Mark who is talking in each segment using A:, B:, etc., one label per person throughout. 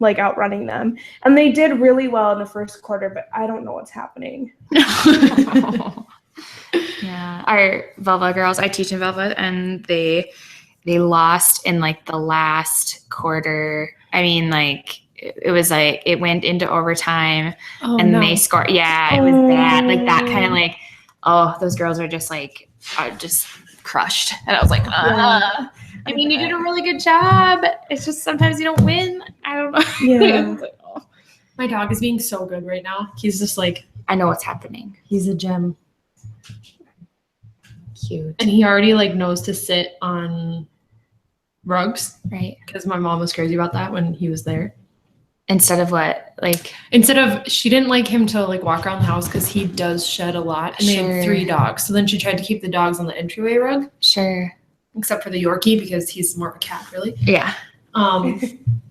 A: like outrunning them. And they did really well in the first quarter, but I don't know what's happening.
B: Yeah, our Velva girls, I teach in Velva, and they lost in like the last quarter. I mean, like it was like it went into overtime, and they scored. Yeah, it was bad. Like that kind of like, oh, those girls are just like just crushed. And I was like, I mean, you did a really good job. It's just sometimes you don't win. I don't know.
A: Yeah.
C: Like, oh. My dog is being so good right now. He's just like,
B: I know what's happening.
C: he's a gem.
B: Cute.
C: And he already like knows to sit on rugs.
B: Right.
C: Because my mom was crazy about that when he was there.
B: Instead of what? Like,
C: instead of, she didn't like him to like walk around the house because he does shed a lot. And they had 3 dogs. So then she tried to keep the dogs on the entryway rug.
B: Sure.
C: Except for the Yorkie because he's more of a cat, really.
B: Yeah.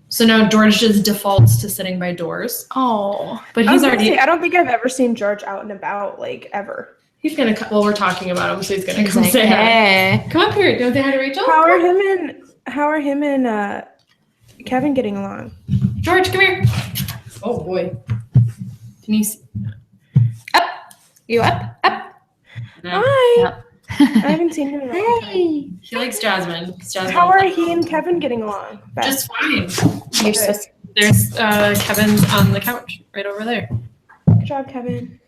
C: So now George just defaults to sitting by doors.
B: Oh.
C: But he's already.
A: I don't think I've ever seen George out and about, like, ever.
C: He's gonna. Well, we're talking about him, so he's gonna come
B: like,
C: say
B: hey.
C: hi. Come up here. Don't say hi to Rachel.
A: How are him and Kevin getting along?
C: George, come here. Oh boy. Can you see?
B: Up. You up? Up.
C: No.
A: Hi.
B: Yep.
A: I haven't seen him in a long time.
B: Hey.
C: He likes Jazmine.
A: How are he and Kevin getting along? Beth?
C: Just fine.
B: You're so
C: There's Kevin's on the couch right over there.
A: Good job, Kevin.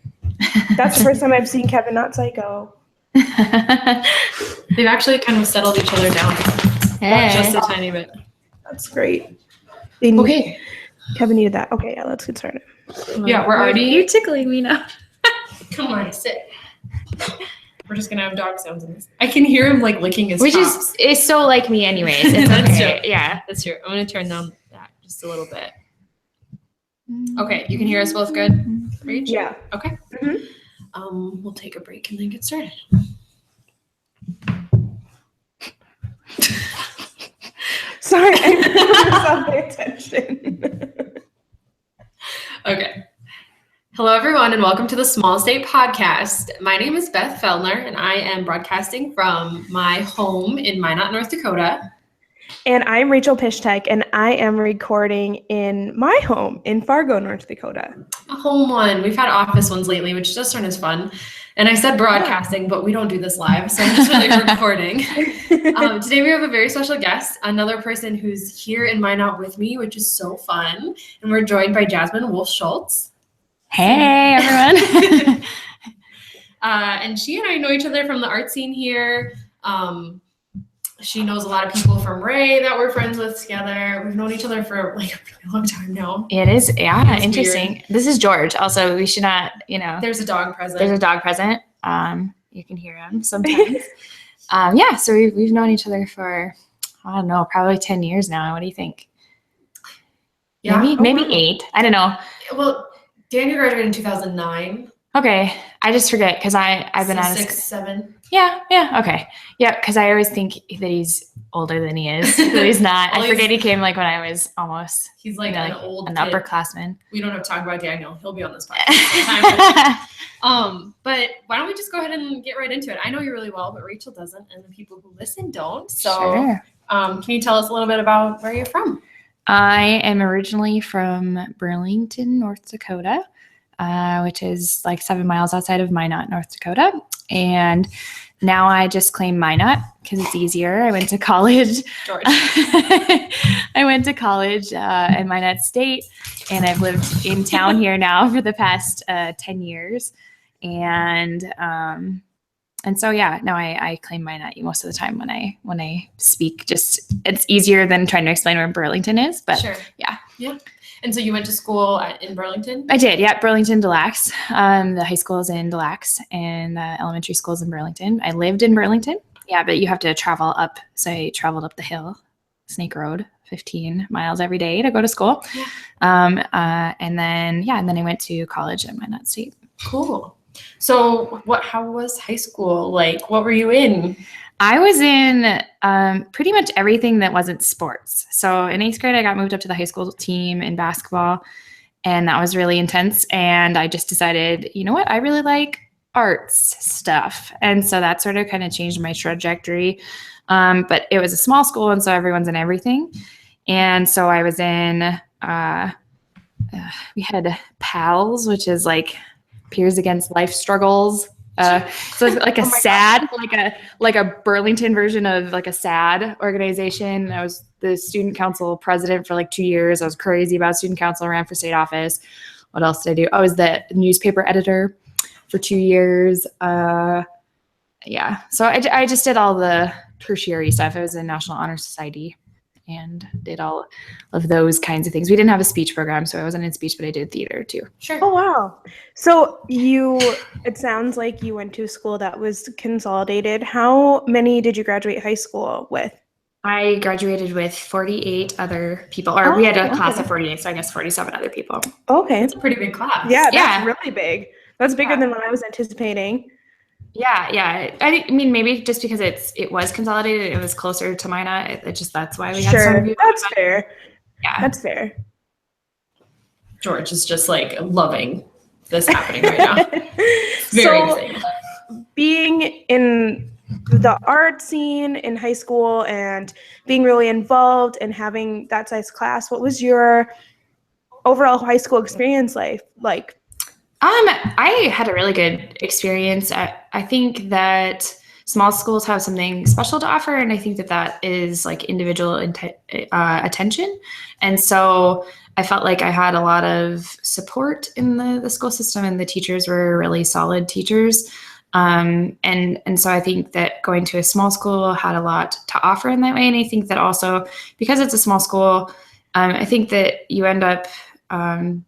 A: That's the first time I've seen Kevin not psycho.
C: They've actually kind of settled each other down.
B: Hey.
C: Just a tiny bit.
A: That's great.
C: Okay.
A: Kevin needed that. Okay, yeah, let's get started.
C: Yeah, we're already.
B: You're tickling me now.
C: Come on, sit. We're just gonna have dog sounds in this. I can hear him like licking his
B: Which
C: chops.
B: is so like me anyways. It's
C: That's
B: okay.
C: true.
B: Yeah.
C: That's true. I'm gonna turn down that just a little bit. Okay, you can hear us both good? Rach?
A: Yeah.
C: Okay.
A: Mm-hmm.
C: We'll take a break and then get started.
A: Sorry, I pay attention.
C: Okay. Hello, everyone, and welcome to the Small State Podcast. My name is Beth Feldner, and I am broadcasting from my home in Minot, North Dakota.
A: And I'm Rachel Pishtek, and I am recording in my home in Fargo, North Dakota.
C: A home one. We've had office ones lately, which just aren't as fun. And I said broadcasting, but we don't do this live, so I'm just really recording. Today we have a very special guest, another person who's here in Minot with me, which is so fun. And we're joined by Jazmine Schultz.
B: Hey everyone.
C: And she and I know each other from the art scene here. She knows a lot of people from Ray that we're friends with together. We've known each other for like a really long time now.
B: It is, yeah,
C: It's
B: interesting.
C: weird.
B: This is George. Also, we should not,
C: There's a dog present.
B: there's a dog present. You can hear him sometimes. Yeah, so we've known each other for, I don't know, probably 10 years now. What do you think?
C: Yeah.
B: Maybe 8. I don't know.
C: Well, Daniel graduated in 2009.
B: Okay, I just forget because I've been
C: So
B: out of
C: 6, 7.
B: Yeah, okay. Yeah, because I always think that he's older than he is, but he's not.
C: Well,
B: I forget he came like when I was almost
C: He's like an old
B: an
C: kid.
B: upperclassman.
C: We don't have to talk about Daniel. He'll be on this podcast. But why don't we just go ahead and get right into it? I know you really well, but Rachel doesn't, and the people who listen don't. So
B: Sure.
C: Can you tell us a little bit about where you're from?
B: I am originally from Burlington, North Dakota, which is like 7 miles outside of Minot, North Dakota. And now I just claim Minot because it's easier. I went to college.
C: George.
B: I went to college at Minot State, and I've lived in town here now for the past 10 years. And so, yeah, now I claim Minot most of the time when I speak. Just it's easier than trying to explain where Burlington is. But
C: Sure.
B: Yeah.
C: And so you went to school in Burlington?
B: I did, yeah, Burlington, Des Lacs. The high school is in Des Lacs, and the elementary school is in Burlington. I lived in Burlington, yeah, but you have to travel up. So I traveled up the hill, Snake Road, 15 miles every day to go to school.
C: Yeah.
B: And then I went to college at Minot State.
C: Cool. So how was high school like? What were you in?
B: I was in pretty much everything that wasn't sports. So in 8th grade, I got moved up to the high school team in basketball, and that was really intense. And I just decided, you know what, I really like arts stuff. And so that sort of kind of changed my trajectory. But it was a small school, and so everyone's in everything. And so I was in we had PALS, which is like Peers Against Life Struggles. So it's like a SAD, like a Burlington version of like a SAD organization. I was the student council president for like 2 years. I was crazy about student council, ran for state office. What else did I do? I was the newspaper editor for 2 years. Yeah. So I just did all the tertiary stuff. I was in National Honor Society and did all of those kinds of things. We didn't have a speech program, so I wasn't in speech, but I did theater too.
C: Sure.
A: Oh, wow. So it sounds like you went to a school that was consolidated. How many did you graduate high school with?
B: I graduated with 48 other people, or we had a class of 48, so I guess 47 other people.
A: Okay.
C: It's a pretty big class.
A: Yeah, that's really big. That's bigger than what I was anticipating.
B: Yeah. I mean, maybe just because it was consolidated, it was closer to Minot. That's why we had so many people.
A: That's fair.
B: Yeah,
A: that's fair.
C: George is just like loving this happening right now. Very exciting.
A: Being in the art scene in high school and being really involved and having that size class, what was your overall high school experience like?
B: I had a really good experience. I think that small schools have something special to offer, and I think that is like individual attention. And so I felt like I had a lot of support in the school system, and the teachers were really solid teachers. And so I think that going to a small school had a lot to offer in that way. And I think that also because it's a small school, I think that you end up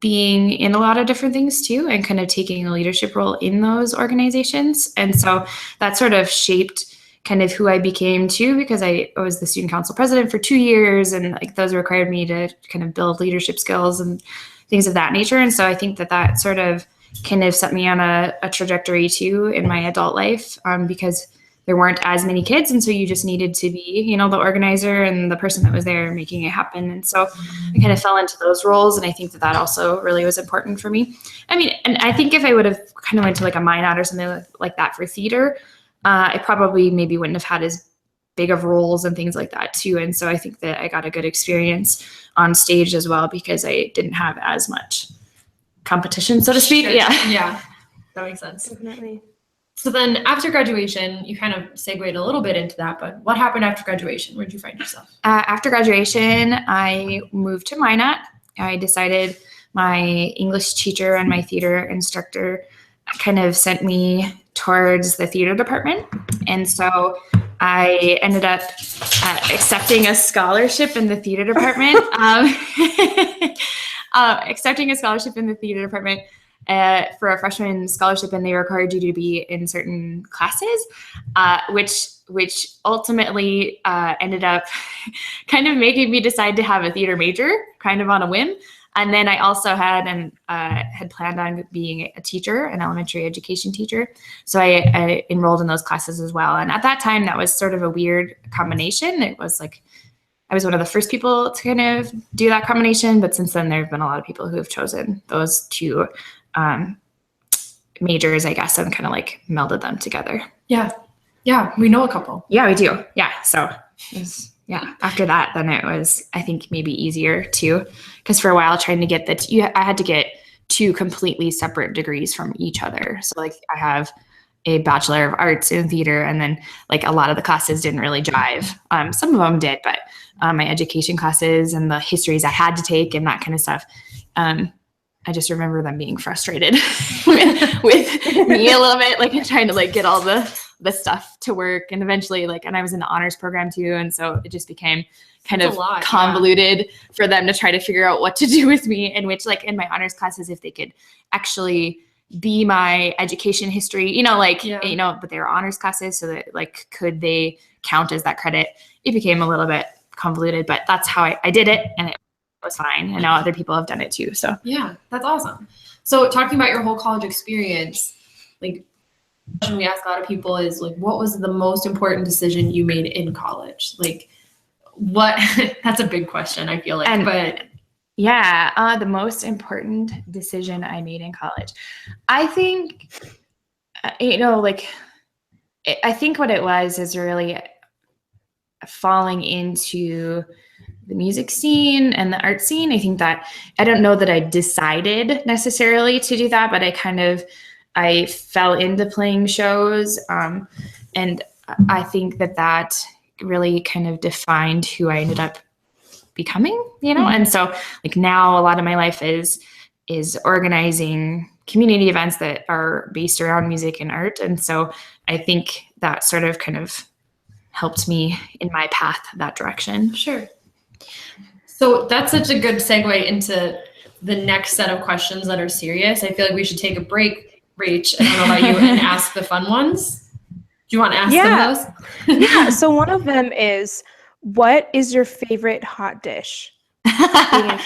B: being in a lot of different things too, and kind of taking a leadership role in those organizations. And so that sort of shaped kind of who I became too, because I was the student council president for 2 years, and like those required me to kind of build leadership skills and things of that nature. And so I think that sort of kind of set me on a trajectory too in my adult life, because there weren't as many kids. And so you just needed to be, the organizer and the person that was there making it happen. And so I kind of fell into those roles. And I think that also really was important for me. I mean, and I think if I would have kind of went to like a Minot or something like that for theater, I probably maybe wouldn't have had as big of roles and things like that too. And so I think that I got a good experience on stage as well, because I didn't have as much competition, so to speak.
C: Sure. Yeah, that makes sense.
A: Definitely.
C: So then after graduation, you kind of segued a little bit into that, but what happened after graduation? Where did you find yourself?
B: After graduation, I moved to Minot. I decided my English teacher and my theater instructor kind of sent me towards the theater department. And so I ended up accepting a scholarship in the theater department. For a freshman scholarship, and they required you to be in certain classes, which ultimately ended up kind of making me decide to have a theater major, kind of on a whim. And then I also had planned on being a teacher, an elementary education teacher. So I enrolled in those classes as well. And at that time, that was sort of a weird combination. It was like I was one of the first people to kind of do that combination, but since then there have been a lot of people who have chosen those two majors, I guess, and kind of like melded them together.
C: Yeah, we know a couple.
B: Yeah, we do. Yeah, so after that, then it was, I think, maybe easier too, because for a while trying to get I had to get 2 completely separate degrees from each other. So like I have a Bachelor of Arts in theater, and then like a lot of the classes didn't really jive. Some of them did, but my education classes and the histories I had to take and that kind of stuff, I just remember them being frustrated with me a little bit, like trying to like get all the stuff to work. And eventually and I was in the honors program too. And so it just became kind of convoluted for them to try to figure out what to do with me, in which like in my honors classes, if they could actually be my education history, but they were honors classes, so that like, could they count as that credit? It became a little bit convoluted, but that's how I did it. And it was fine. And now other people have done it too. So
C: yeah, that's awesome. So talking about your whole college experience, like the question we ask a lot of people is like, what was the most important decision you made in college? Like what, that's a big question, I feel like, but
B: yeah, the most important decision I made in college, I think, I think what it was is really falling into the music scene and the art scene. I think that I don't know that I decided necessarily to do that, but I fell into playing shows. And I think that really kind of defined who I ended up becoming, And so like now a lot of my life is organizing community events that are based around music and art. And so I think that sort of kind of helped me in my path that direction.
C: Sure. So that's such a good segue into the next set of questions that are serious. I feel like we should take a break, Rach, I don't know about you, and ask the fun ones. Do you want to ask them those?
A: Yeah. So one of them is, what is your favorite hot dish?
B: I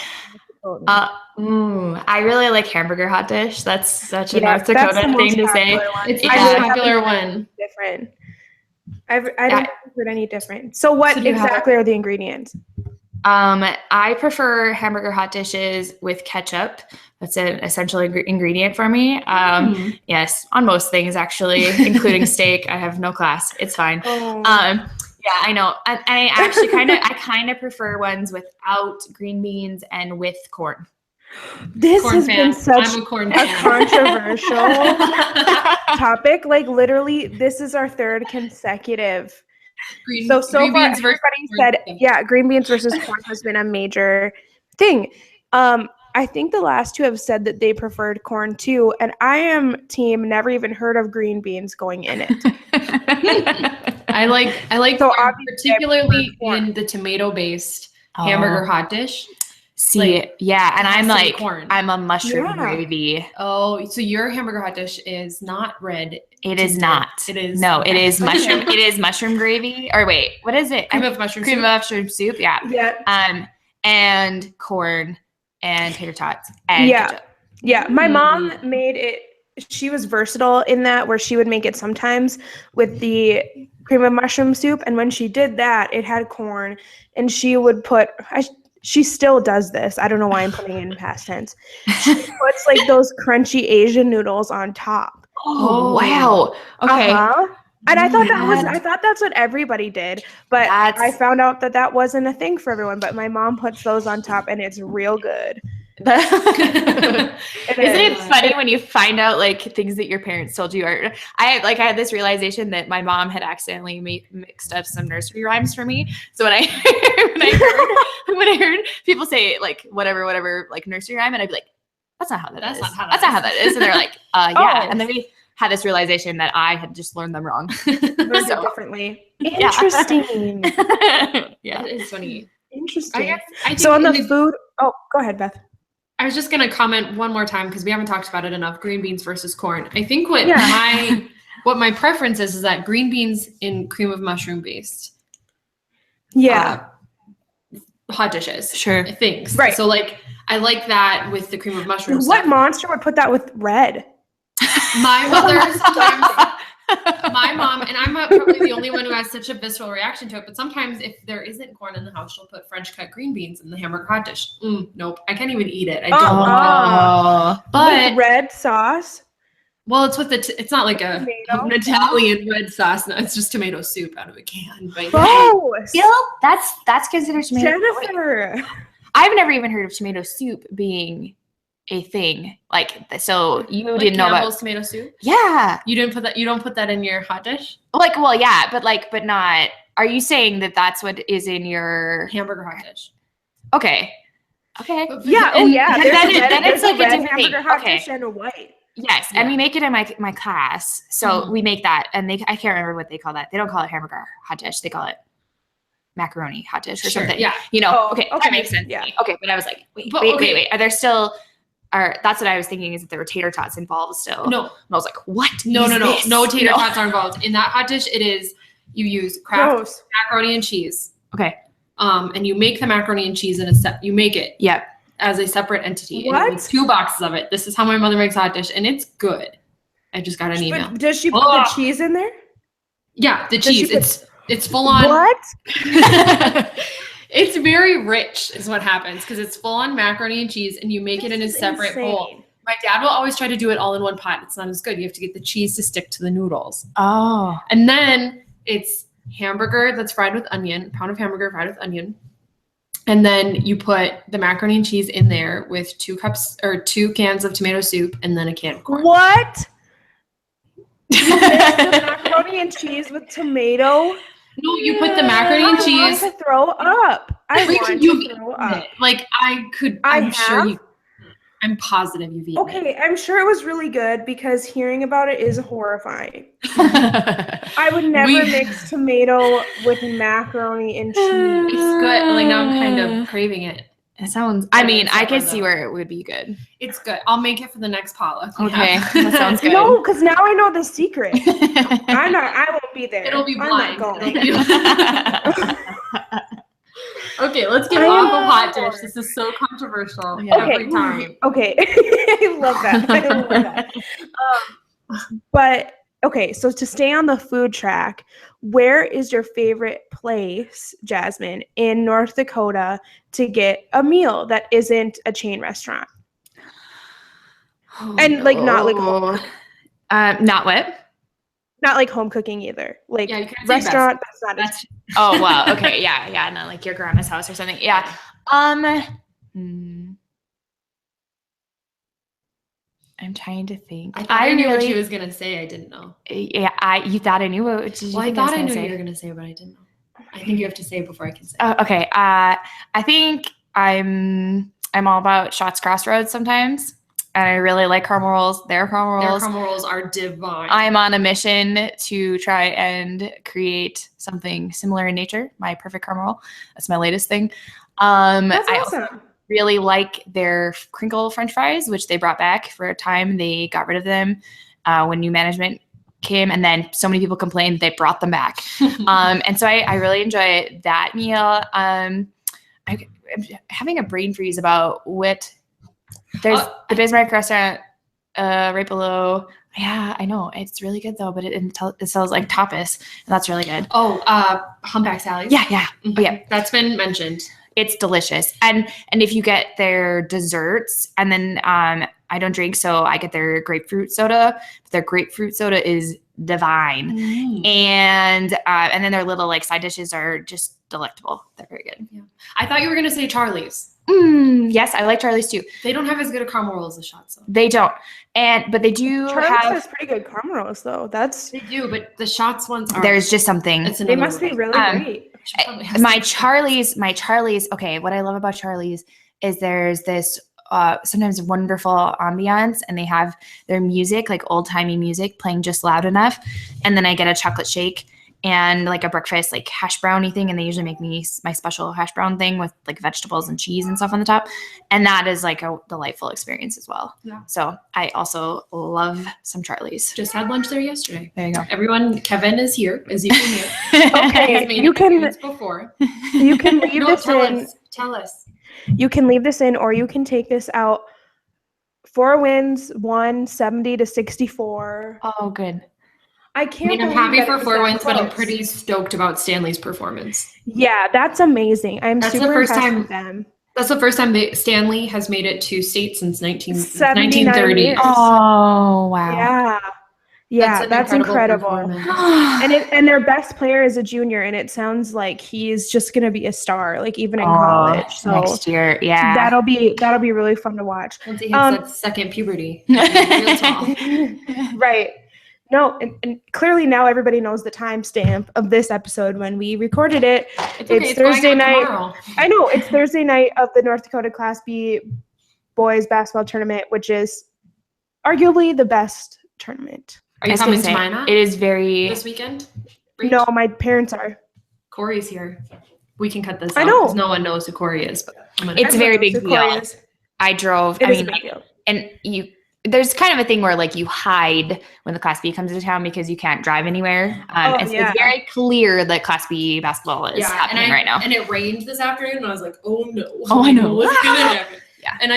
B: really like hamburger hot dish. That's such a North Dakota thing to say.
C: It's a popular one.
A: Different. I don't heard any different. So what exactly are the ingredients?
B: I prefer hamburger hot dishes with ketchup. That's an essential ingredient for me. Yes, on most things actually, including steak. I have no class. It's fine. Yeah, I know. And I actually kind of prefer ones without green beans and with corn.
A: This has been such
C: a
A: controversial topic. Like literally, this is our third consecutive. So far, everybody said, green beans versus corn has been a major thing. I think the last two have said that they preferred corn too, and I am team never even heard of green beans going in it.
C: I like so corn, particularly in the tomato-based hamburger hot dish.
B: See, and I'm a mushroom gravy.
C: Oh, so your hamburger hot dish is not red.
B: It is not.
C: It is.
B: No, it is mushroom. It is mushroom gravy. Or wait, what is it?
C: Cream of mushroom
B: soup. Yeah.
A: Yeah.
B: And corn and tater tots. And ketchup.
A: Yeah. My mom made it. She was versatile in that, where she would make it sometimes with the cream of mushroom soup, and when she did that, it had corn, and she would put. She still does this. I don't know why I'm putting it in past tense. She puts like those crunchy Asian noodles on top.
B: Oh wow. Okay.
A: And I thought that's what everybody did, but I found out that wasn't a thing for everyone. But my mom puts those on top, and it's real good.
B: Isn't it funny when you find out like things that your parents told you? Or I had this realization that my mom had accidentally mixed up some nursery rhymes for me. So when I heard people say like whatever like nursery rhyme, and I'd be like, that's not how that is. That's not how that is. And they're like, yeah. And then we had this realization that I had just learned them wrong.
A: Learned it differently. Interesting.
C: Yeah, it's funny.
A: Interesting. So on the food. Oh, go ahead, Beth.
C: I was just going to comment one more time because we haven't talked about it enough. Green beans versus corn. I think what my preference is that green beans in cream of mushroom based.
A: Yeah.
C: Hot dishes.
B: Sure.
C: Things.
A: Right.
C: So like I like that with the cream of mushroom.
A: What monster would put that with red?
C: My mother sometimes. My mom, and I'm probably the only one who has such a visceral reaction to it, but sometimes if there isn't corn in the house, she'll put French cut green beans in the hamburger hot dish. Nope, I can't even eat it. I don't want to. But
A: with red sauce?
C: Well, it's with it's not like an Italian red sauce. No, it's just tomato soup out of a can. But
B: that's considered tomato.
A: Jennifer,
B: I've never even heard of tomato soup being a thing. Like, so you didn't know about
C: tomato soup?
B: Yeah.
C: You don't put that in your hot dish?
B: Like, well, yeah, but not. Are you saying that that's what is in your
C: hamburger hot dish?
B: Okay.
A: Yeah. Oh, yeah.
B: Then it's like a different
A: hamburger
B: thing.
A: hot dish and a white.
B: Yes, and we make it in my class. So we make that, and I can't remember what they call that. They don't call it hamburger hot dish. They call it macaroni hot dish or something.
C: Yeah.
B: Okay, that makes sense. Yeah. Okay, but I was like, wait. Are there still? That's what I was thinking, is that there were tater tots involved still.
C: No.
B: And I was like, what?
C: No tater tots are involved. In that hot dish, it is, you use Kraft macaroni and cheese.
B: Okay.
C: And you make the macaroni and cheese you make it.
B: Yep.
C: As a separate entity.
A: What?
C: And 2 boxes of it. This is how my mother makes hot dish, and it's good. I just got an email.
A: Does she put the cheese in there?
C: Yeah, the cheese. It's full on.
A: What?
C: It's very rich is what happens, because it's full on macaroni and cheese, and you make it in a separate bowl. My dad will always try to do it all in one pot. It's not as good. You have to get the cheese to stick to the noodles.
B: Oh.
C: And then it's hamburger that's fried with onion, pound of hamburger fried with onion. And then you put the macaroni and cheese in there with 2 cans of tomato soup and then a can of corn.
A: What? You mix the macaroni and cheese with tomato?
C: No, you put the macaroni and cheese.
A: I want to throw up. I want to throw up.
C: Like I'm positive you've eaten it.
A: Okay, I'm sure it was really good because hearing about it is horrifying. I would never mix tomato with macaroni and cheese.
C: It's good. Like now I'm kind of craving it.
B: It sounds, I mean, I could see where it would be good.
C: It's good. I'll make it for the next potluck.
B: Okay, that sounds good.
A: No, because now I know the secret. I won't be there.
C: It'll be blind.
A: I'm not going.
C: Okay, let's get off of hot dish. This is so controversial every time.
A: Okay. I love that. But okay, so to stay on the food track, where is your favorite place, Jazmine, in North Dakota to get a meal that isn't a chain restaurant? And like not like home,
B: not what?
A: not like home cooking either. Like
C: you can say
A: restaurant, that's not
B: Oh wow, okay, yeah, not like your grandma's house or something. Yeah. I'm trying to think.
C: I knew what she was gonna say. I didn't know.
B: Yeah, you thought I knew what did you think
C: I thought I knew
B: say?
C: you were gonna say, but I didn't know. I think you have to say it before I can say.
B: Okay. I think I'm all about Shots Crossroads sometimes. And I really like caramel rolls. Their caramel rolls.
C: Their caramel rolls are divine.
B: I'm on a mission to try and create something similar in nature. My perfect caramel roll. That's my latest thing.
A: That's
B: I
A: awesome.
B: also really like their crinkle French fries, which they brought back for a time. They got rid of them when new management came, and then so many people complained they brought them back. And so I really enjoy that meal. I'm having a brain freeze about what. There's the Bismarck restaurant right below. Yeah, I know. It's really good though, but it sells like tapas, and that's really good.
C: Oh, Humpback Sally's.
B: Yeah.
C: Mm-hmm.
B: Oh, yeah.
C: That's been mentioned.
B: It's delicious. And if you get their desserts, and then I don't drink, so I get their grapefruit soda. Their grapefruit soda is divine. And then their little like side dishes are just delectable. They're very good.
C: Yeah. I thought you were gonna say Charlie's.
B: Yes, I like Charlie's too.
C: They don't have as good a caramel roll as the Shots though.
B: They don't. But they do
A: Charlie's
B: have
A: has pretty good caramel rolls though.
C: They do, but the Shots ones are.
B: There's just something.
A: They must be really great.
B: My Charlie's. Okay, what I love about Charlie's is there's this sometimes wonderful ambiance, and they have their music, like old timey music, playing just loud enough, and then I get a chocolate shake and like a breakfast like hash brownie thing, and they usually make me my special hash brown thing with like vegetables and cheese and stuff on the top, and that is like a delightful experience as well.
C: Yeah.
B: So I also love some Charlie's.
C: Just had lunch there yesterday.
B: There you go.
C: Everyone, Kevin is here, as you can hear.
A: Okay, you can
C: before.
A: You can leave this in.
C: Tell us.
A: You can leave this in, or you can take this out. 4 wins, 170 to 64.
B: Oh, good.
A: I can't.
C: I'm happy for 4 wins,
A: close.
C: but I'm pretty stoked about Stanley's performance.
A: Yeah, that's amazing. I'm
C: That's
A: super
C: the first
A: impressed
C: time-
A: with them.
C: That's the first time Stanley has made it to state since
A: 79
C: 1930.
A: years.
B: Oh, wow.
A: Yeah, that's incredible.
C: performance.
A: And their best player is a junior, and it sounds like he's just gonna be a star, like even in college. So
B: next year, yeah.
A: that'll be really fun to watch.
C: Once he hits that second puberty, real tall.
A: Right. No, and clearly now everybody knows the timestamp of this episode when we recorded it.
C: It's okay.
A: It's Thursday
C: going out
A: night.
C: tomorrow.
A: I know, it's Thursday night of the North Dakota Class B boys basketball tournament, which is arguably the best tournament.
C: Are you coming to mine
B: It is very
C: this weekend?
A: No, my parents are.
C: Corey's here. We can cut this
A: I
C: out
A: know.
C: because no one knows who Corey is. But
B: It's a very big
A: So
B: deal.
A: Corey is-
B: I drove.
A: It
B: I
A: is a
B: mean,
A: big deal.
B: and there's kind of a thing where like you hide when the Class B comes into town because you can't drive anywhere. It's very clear that Class B basketball is happening right now.
C: And it rained this afternoon, and I was like, oh no.
B: Oh, I know.
C: What's gonna happen?
B: Yeah.
C: And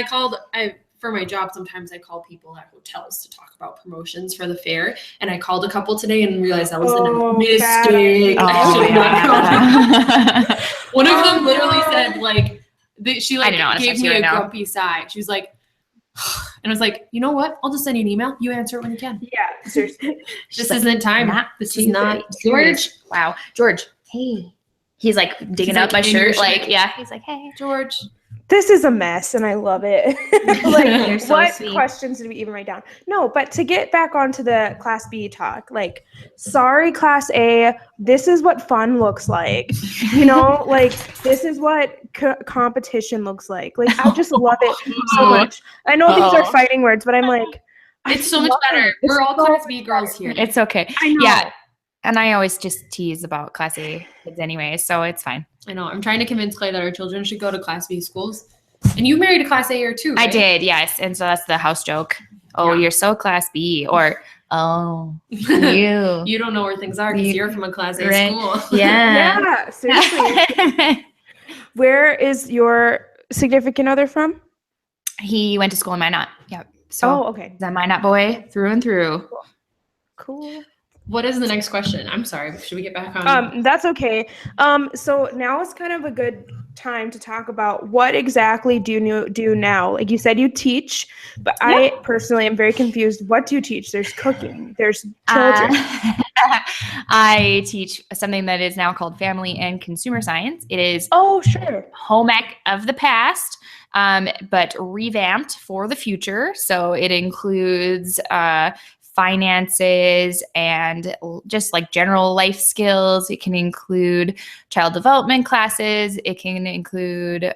C: for my job, sometimes I call people at hotels to talk about promotions for the fair. And I called a couple today and realized that was a mistake. I should not call. One of them literally said like, she like gave me a grumpy sigh. She was like, and I was like, you know what? I'll just send you an email. You answer it when you can.
A: Yeah, seriously.
C: This isn't time. This is not
B: George. Wow. George. Hey. He's like digging up
C: like
B: my
C: in your
B: shirt.
C: shirt.
B: Like, yeah. He's like, hey.
C: George.
A: This is a mess, and I love it. Like,
B: You're so
A: what
B: sweet.
A: questions did we even write down? No, but to get back onto the Class B talk, like, sorry, Class A, this is what fun looks like. You know, like, this is what competition looks like. Like, I just love it so much. I know these are fighting words, but I'm like,
C: It's so much better. We're all Class B girls here.
B: It's okay.
A: I know.
B: Yeah. And I always just tease about Class A kids anyway, so it's fine.
C: I know. I'm trying to convince Clay that our children should go to Class B schools. And you married a Class A year too, right?
B: I did, yes. And so that's the house joke. Oh,
C: Yeah.
B: you're so Class B. Or, oh, you.
C: You don't know where things are because you're from a Class A
B: Right.
C: school.
B: Yeah.
A: Yeah, seriously. Where is your significant other from?
B: He went to school in Minot. Yep. So
A: Oh, okay.
B: he's a Minot boy through and through.
A: Cool.
C: What is the next question? I'm sorry. Should we get back on?
A: That's okay. So now is kind of a good time to talk about what exactly do you do now? Like you said, you teach, but I personally am very confused. What do you teach? There's cooking. There's children.
B: I teach something that is now called family and consumer science. It is
A: Sure.
B: home ec of the past, but revamped for the future. So it includes finances and just like general life skills. It can include child development classes. It can include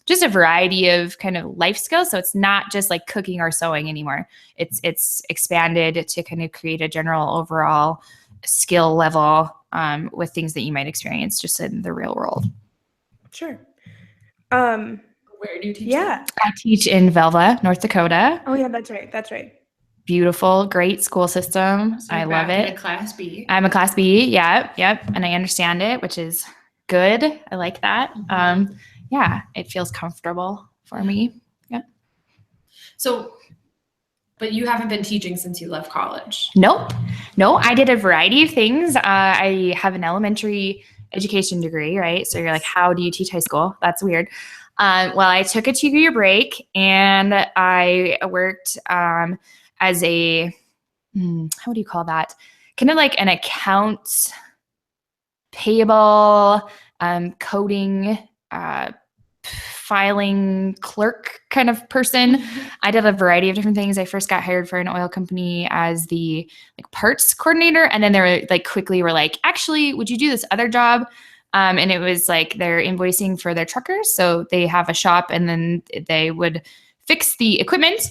B: just a variety of kind of life skills. So it's not just like cooking or sewing anymore. It's expanded to kind of create a general overall skill level with things that you might experience just in the real world.
A: Sure.
C: Where do you teach?
A: Yeah.
B: I teach in Velva, North Dakota.
A: Oh yeah, that's right. That's right.
B: Beautiful, great school system.
C: So
B: I
C: you're
B: love
C: back in
B: it.
C: a Class B.
B: I'm a Class B. Yep. And I understand it, which is good. I like that. Yeah, it feels comfortable for me. Yep.
C: So, but you haven't been teaching since you left college.
B: Nope. No, I did a variety of things. I have an elementary education degree, right? So you're like, how do you teach high school? That's weird. Well, I took a 2-year break and I worked as a, how do you call that? Kind of like an accounts payable, coding, filing clerk kind of person. I did a variety of different things. I first got hired for an oil company as the like parts coordinator. And then they were like quickly were like, actually, would you do this other job? And it was like they're invoicing for their truckers. So they have a shop and then they would fix the equipment.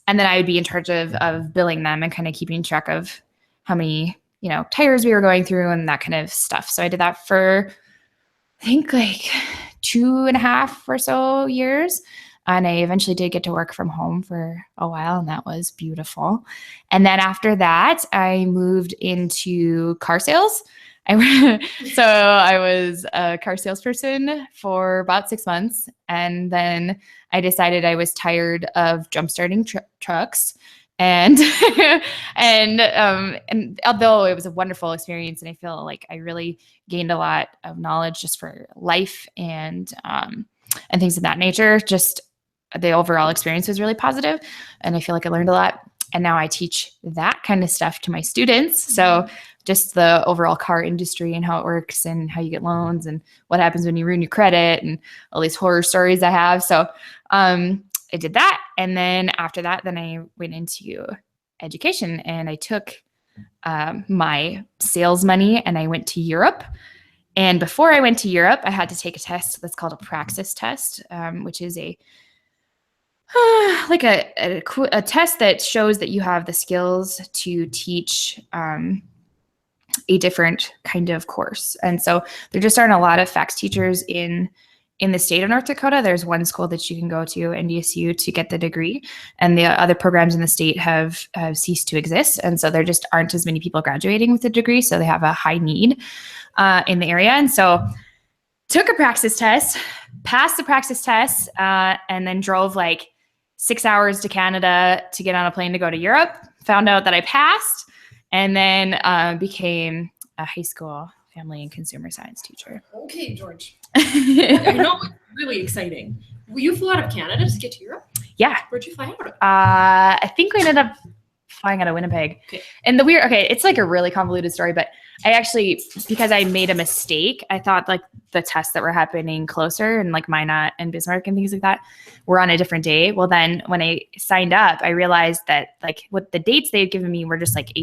B: And then I would be in charge of billing them and kind of keeping track of how many, tires we were going through and that kind of stuff. So I did that for, I think like 2.5 or so years. And I eventually did get to work from home for a while, and that was beautiful. And then after that, I moved into car sales. So I was a car salesperson for about 6 months. And then I decided I was tired of jumpstarting trucks. And and although it was a wonderful experience, and I feel like I really gained a lot of knowledge just for life and things of that nature, just the overall experience was really positive, and I feel like I learned a lot. And now I teach that kind of stuff to my students. So just the overall car industry and how it works and how you get loans and what happens when you ruin your credit and all these horror stories I have. So I did that. And then after that, then I went into education and I took my sales money and I went to Europe. And before I went to Europe, I had to take a test that's called a praxis test, which is a test that shows that you have the skills to teach a different kind of course. And so there just aren't a lot of FACS teachers in the state of North Dakota. There's one school that you can go to, NDSU, to get the degree, and the other programs in the state have ceased to exist. And so there just aren't as many people graduating with a degree. So they have a high need in the area. And so took a praxis test, passed the praxis test, and then drove like 6 hours to Canada to get on a plane to go to Europe, found out that I passed, and then became a high school family and consumer science teacher.
C: Okay, George. I know it's really exciting. You flew out of Canada to get to Europe?
B: Yeah.
C: Where'd you fly out of?
B: I think we ended up flying out of Winnipeg.
C: Okay.
B: And it's like a really convoluted story, but I actually, because I made a mistake, I thought like the tests that were happening closer and like Minot and Bismarck and things like that were on a different day. Well, then when I signed up, I realized that like what the dates they had given me were just like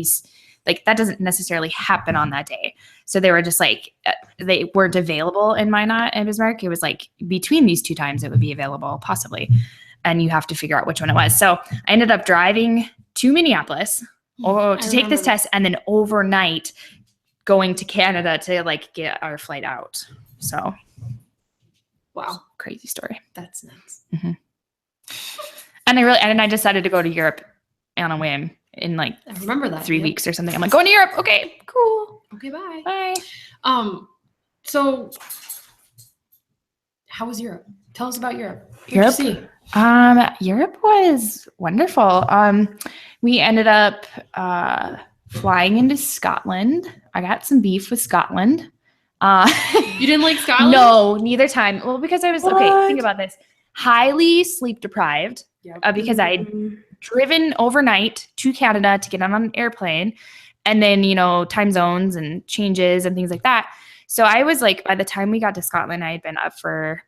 B: that doesn't necessarily happen on that day. So they were just like, they weren't available in Minot and Bismarck. It was like between these two times it would be available possibly. And you have to figure out which one it was. So I ended up driving to Minneapolis to take this test and then overnight going to Canada to like get our flight out. So
C: wow,
B: crazy story.
C: That's nuts.
B: Mm-hmm. And I decided to go to Europe on a whim in like
C: I remember that
B: 3 weeks or something. I'm like, going to Europe. Okay, cool.
C: Okay, bye.
B: Bye.
C: So how was Europe? Tell us about Europe.
B: Europe was wonderful. We ended up flying into Scotland. I got some beef with Scotland.
C: You didn't like Scotland?
B: No, neither time. Well, because I was okay. Think about this. Highly sleep deprived because I'd driven overnight to Canada to get on an airplane, and then time zones and changes and things like that. So I was like, by the time we got to Scotland, I had been up for,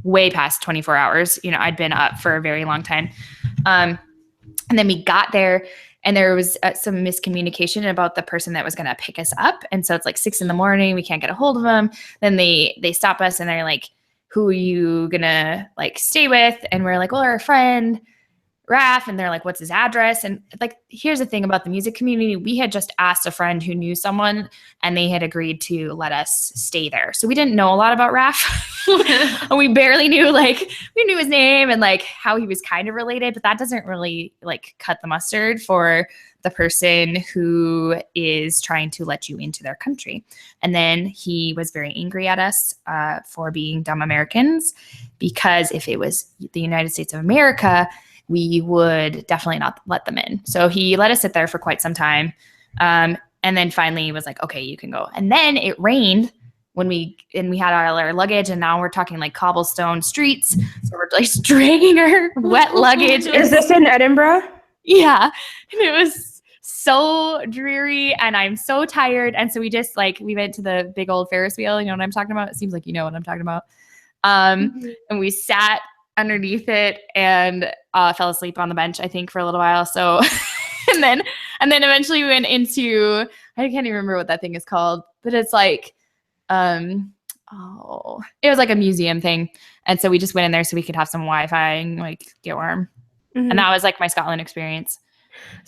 B: way past 24 hours. I'd been up for a very long time. And then we got there and there was some miscommunication about the person that was going to pick us up. And so it's like 6 a.m. We can't get a hold of them. Then they stop us and they're like, who are you going to like stay with? And we're like, well, our friend Raph. And they're like, what's his address? And like, here's the thing about the music community. We had just asked a friend who knew someone and they had agreed to let us stay there. So we didn't know a lot about Raph. And we barely knew, we knew his name and like how he was kind of related, but that doesn't really like cut the mustard for the person who is trying to let you into their country. And then he was very angry at us for being dumb Americans, because if it was the United States of America, we would definitely not let them in. So he let us sit there for quite some time. And then finally he was like, okay, you can go. And then it rained when we had our luggage, and now we're talking like cobblestone streets. So we're like dragging our wet luggage.
A: Is this in Edinburgh?
B: Yeah. And it was so dreary and I'm so tired. And so we just we went to the big old Ferris wheel. You know what I'm talking about? It seems like you know what I'm talking about. And we sat underneath it and fell asleep on the bench, I think, for a little while. So, and then eventually we went into, I can't even remember what that thing is called, but it's like, it was like a museum thing. And so we just went in there so we could have some Wi-Fi and like get warm. Mm-hmm. And that was like my Scotland experience.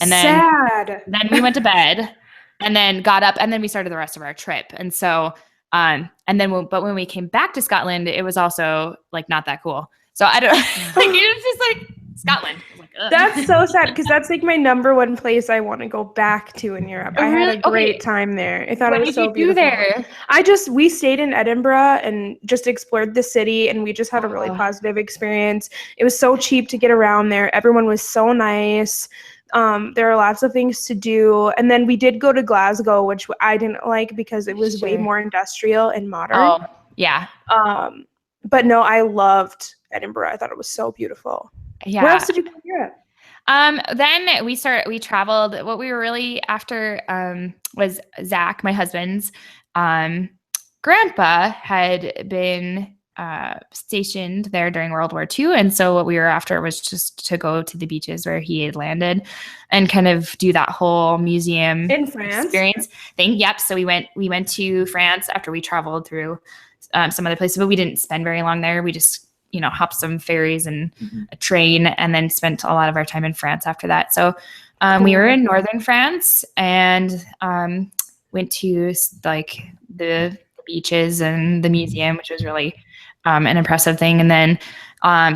B: And then we went to bed and then got up and then we started the rest of our trip. And so, but when we came back to Scotland, it was also like not that cool. So I don't like, it was just like Scotland. Like,
A: that's so sad because that's like my number one place I want to go back to in Europe. I had a great time there. I thought it was so beautiful. There? We stayed in Edinburgh and just explored the city, and we just had a really positive experience. It was so cheap to get around there. Everyone was so nice. There are lots of things to do. And then we did go to Glasgow, which I didn't like because it was way more industrial and modern.
B: Oh, yeah.
A: But no, I loved Edinburgh. I thought it was so beautiful.
B: Yeah.
A: Where else did you go in Europe?
B: Then we traveled. What we were really after was Zach, my husband's grandpa, had been stationed there during World War II. And so what we were after was just to go to the beaches where he had landed and kind of do that whole museum
A: in France
B: experience thing. Yep. So we went to France after we traveled through some other places, but we didn't spend very long there. We just, hopped some ferries and a train and then spent a lot of our time in France after that. So we were in northern France and went to like the beaches and the museum, which was really an impressive thing. And then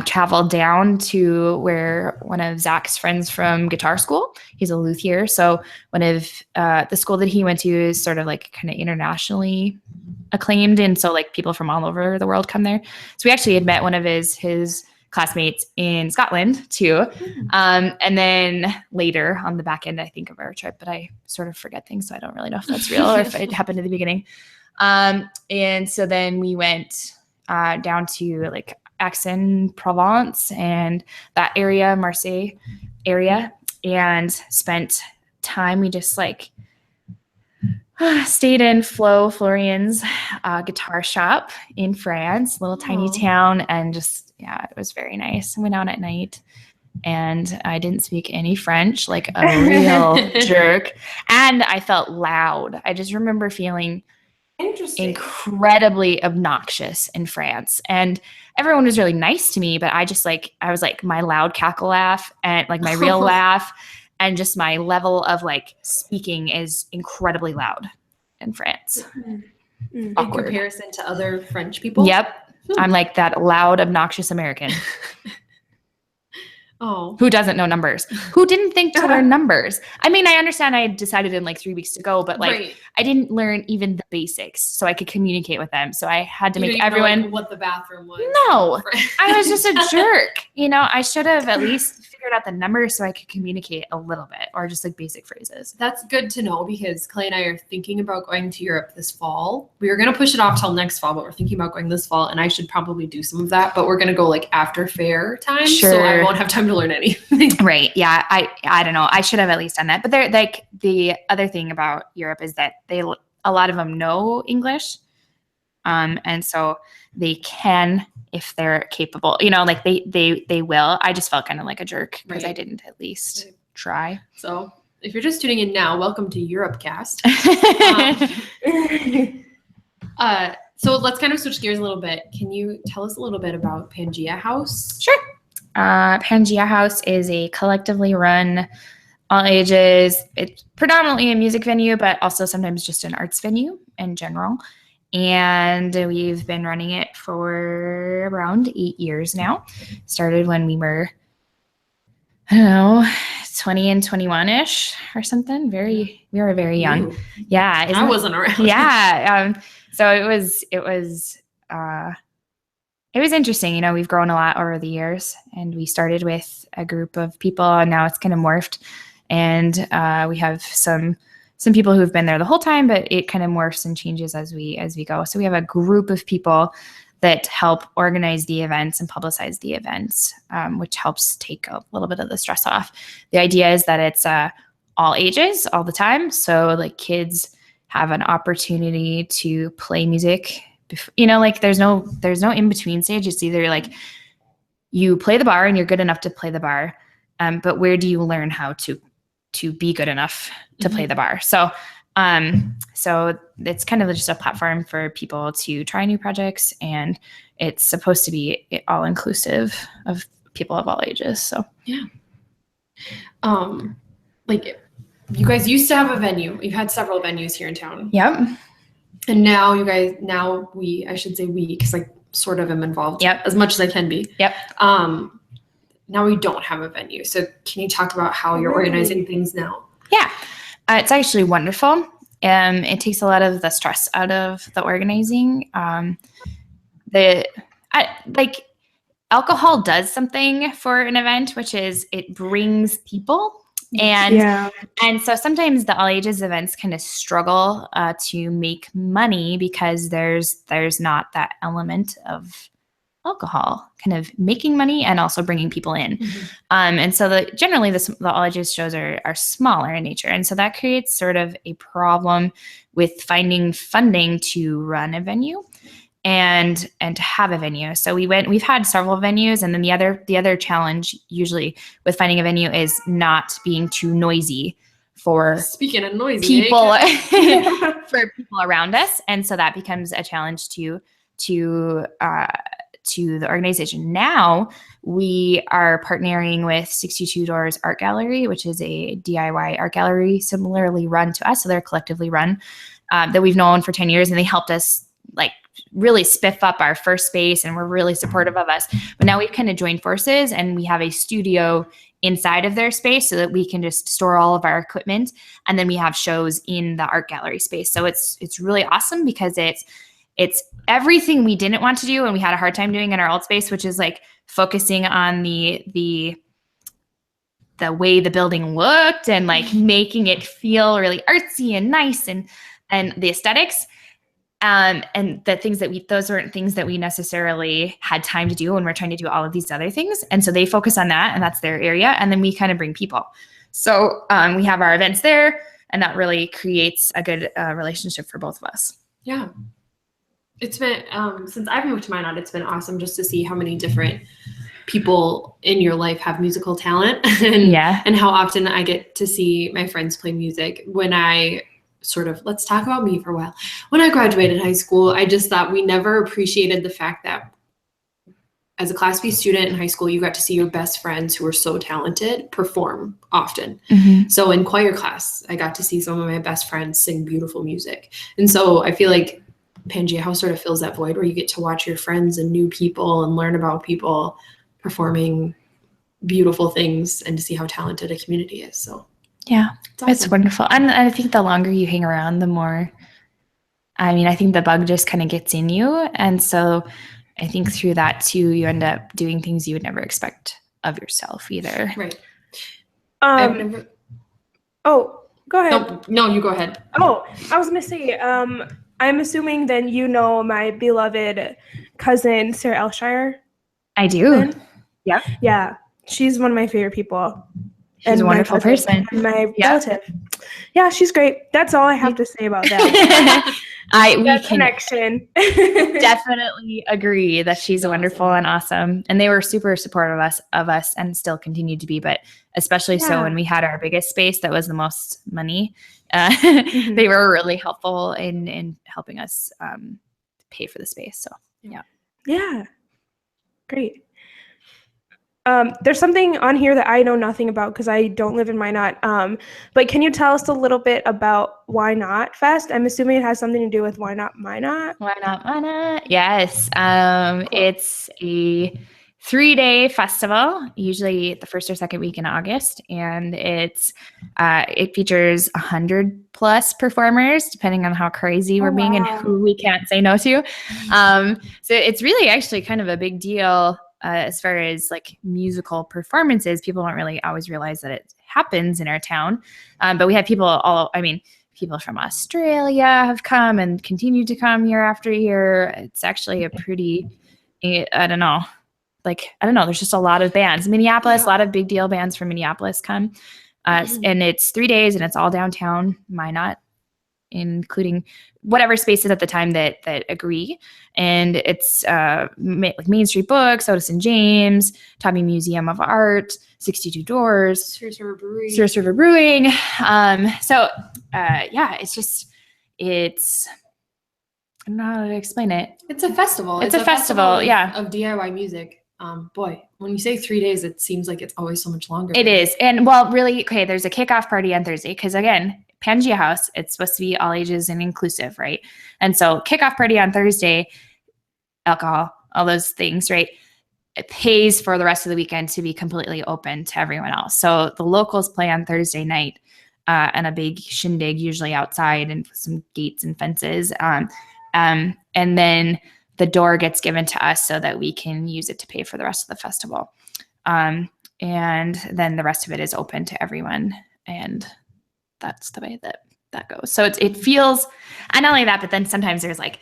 B: traveled down to where one of Zach's friends from guitar school, he's a luthier. So one of the school that he went to is sort of like kind of internationally acclaimed. And so like people from all over the world come there. So we actually had met one of his classmates in Scotland too. And then later on the back end, I think, of our trip, but I sort of forget things. So I don't really know if that's real or if it happened at the beginning. And so then we went down to like Aix-en-Provence and that area, Marseille. area and spent time. We just like stayed in Florian's guitar shop in France, little tiny town, and just, yeah, it was very nice. I went out at night and I didn't speak any French, like a real jerk. And I felt loud. I just remember feeling incredibly obnoxious in France. And everyone was really nice to me, but I was like my loud cackle laugh and like my real laugh and just my level of like speaking is incredibly loud in France.
C: In comparison to other French people?
B: Yep. I'm like that loud, obnoxious American.
C: Oh.
B: Who doesn't know numbers? Who didn't think to learn numbers? I mean, I understand I had decided in like 3 weeks to go, but like I didn't learn even the basics so I could communicate with them. So I had to make everyone
C: know, what the bathroom was.
B: No, I was just a jerk. You know, I should have at least figured out the numbers so I could communicate a little bit or just like basic phrases.
C: That's good to know because Clay and I are thinking about going to Europe this fall. We were going to push it off till next fall, but we're thinking about going this fall and I should probably do some of that, but we're going to go like after fair time.
B: Sure.
C: So I won't have time to learn anything.
B: Right. Yeah. I don't know. I should have at least done that. But they're like the other thing about Europe is that a lot of them know English. And so they can, if they're capable, you know, like they will. I just felt kind of like a jerk because I didn't at least try.
C: So if you're just tuning in now, welcome to Europecast. So let's kind of switch gears a little bit. Can you tell us a little bit about Pangea House?
B: Sure. Pangea House is a collectively run, all ages. It's predominantly a music venue, but also sometimes just an arts venue in general. And we've been running it for around 8 years now. Started when we were, I don't know, 20 and 21-ish or something. We were very young.
C: Ooh.
B: Yeah.
C: I wasn't around.
B: Yeah. So it was interesting. You know, we've grown a lot over the years and we started with a group of people and now it's kind of morphed. And we have some people who've been there the whole time, but it kind of morphs and changes as we go. So we have a group of people that help organize the events and publicize the events, which helps take a little bit of the stress off. The idea is that it's all ages all the time. So like kids have an opportunity to play music. You know, like there's no in between stage. It's either like you play the bar and you're good enough to play the bar, but where do you learn how to be good enough to play the bar? So it's kind of just a platform for people to try new projects, and it's supposed to be all inclusive of people of all ages. So
C: yeah, like you guys used to have a venue. You've had several venues here in town.
B: Yep.
C: And now I should say we, because I sort of am involved.
B: Yep.
C: As much as I can be.
B: Yep.
C: Now we don't have a venue. So can you talk about how you're organizing things now?
B: Yeah, it's actually wonderful. It takes a lot of the stress out of the organizing. Alcohol does something for an event, which is it brings people. And so sometimes the all ages events kind of struggle to make money because there's not that element of alcohol kind of making money and also bringing people in. And so generally the all ages shows are smaller in nature. And so that creates sort of a problem with finding funding to run a venue and to have a venue. So we've had several venues, and then the other challenge usually with finding a venue is not being too noisy for
C: speaking of noisy
B: people for people around us. And so that becomes a challenge to the organization. Now we are partnering with 62 Doors Art Gallery, which is a DIY art gallery similarly run to us. So they're collectively run that we've known for 10 years, and they helped us like really spiff up our first space and were really supportive of us. But now we've kind of joined forces and we have a studio inside of their space so that we can just store all of our equipment. And then we have shows in the art gallery space. So it's really awesome because it's everything we didn't want to do and we had a hard time doing in our old space, which is like focusing on the way the building looked and like making it feel really artsy and nice and the aesthetics. And the things that those weren't things that we necessarily had time to do when we're trying to do all of these other things. And so they focus on that, and that's their area. And then we kind of bring people. So we have our events there, and that really creates a good relationship for both of us.
C: Yeah. It's been, since I've moved to Minot, it's been awesome just to see how many different people in your life have musical talent and how often I get to see my friends play music. When I let's talk about me for a while. When I graduated high school, I just thought we never appreciated the fact that as a Class B student in high school, you got to see your best friends who were so talented perform often. Mm-hmm. So in choir class, I got to see some of my best friends sing beautiful music. And so I feel like Pangea House sort of fills that void where you get to watch your friends and new people and learn about people performing beautiful things and to see how talented a community is. So
B: yeah, awesome. It's wonderful. And I think the longer you hang around, the more, I think the bug just kind of gets in you. And so I think through that too, you end up doing things you would never expect of yourself either.
C: Right.
A: Oh, go ahead.
C: No, you go ahead.
A: Oh, I was going to say, I'm assuming then you know my beloved cousin, Sarah Elshire.
B: I do.
A: Yeah. Yeah. She's one of my favorite people.
B: She's a wonderful person.
A: And my relative. Yeah, she's great. That's all I have to say about that.
B: We
A: connection.
B: Definitely agree that she's wonderful and awesome. And they were super supportive of us and still continue to be, but especially so when we had our biggest space that was the most money. Mm-hmm. They were really helpful in helping us pay for the space. So
A: yeah, great. There's something on here that I know nothing about because I don't live in Minot. But can you tell us a little bit about Why Not Fest? I'm assuming it has something to do with Why Not Minot.
B: Why Not Minot? Yes. Cool. It's a 3-day festival, usually the first or second week in August, and it features 100+ performers, depending on how crazy we're being and who we can't say no to. So it's really actually kind of a big deal. As far as like musical performances, people don't really always realize that it happens in our town. But we have people people from Australia have come and continue to come year after year. It's actually a pretty, I don't know, there's just a lot of bands. Minneapolis, a lot of big deal bands from Minneapolis come. And it's 3 days and it's all downtown Minot, including whatever spaces at the time that agree. And it's like Main Street Books, Otis and James, Tommy Museum of Art, 62 Doors,
C: Sears River
B: Brewing. It's I don't know how to explain it.
C: It's a festival.
B: It's a festival, yeah.
C: Of DIY music. Boy, when you say 3 days, it seems like it's always so much longer.
B: It is. And really, there's a kickoff party on Thursday because again, Pangea House, it's supposed to be all ages and inclusive, right? And so kickoff party on Thursday, alcohol, all those things, right? It pays for the rest of the weekend to be completely open to everyone else. So the locals play on Thursday night and a big shindig, usually outside and some gates and fences. And then the door gets given to us so that we can use it to pay for the rest of the festival. And then the rest of it is open to everyone. And that's the way that goes. So it feels, and not only that, but then sometimes there's like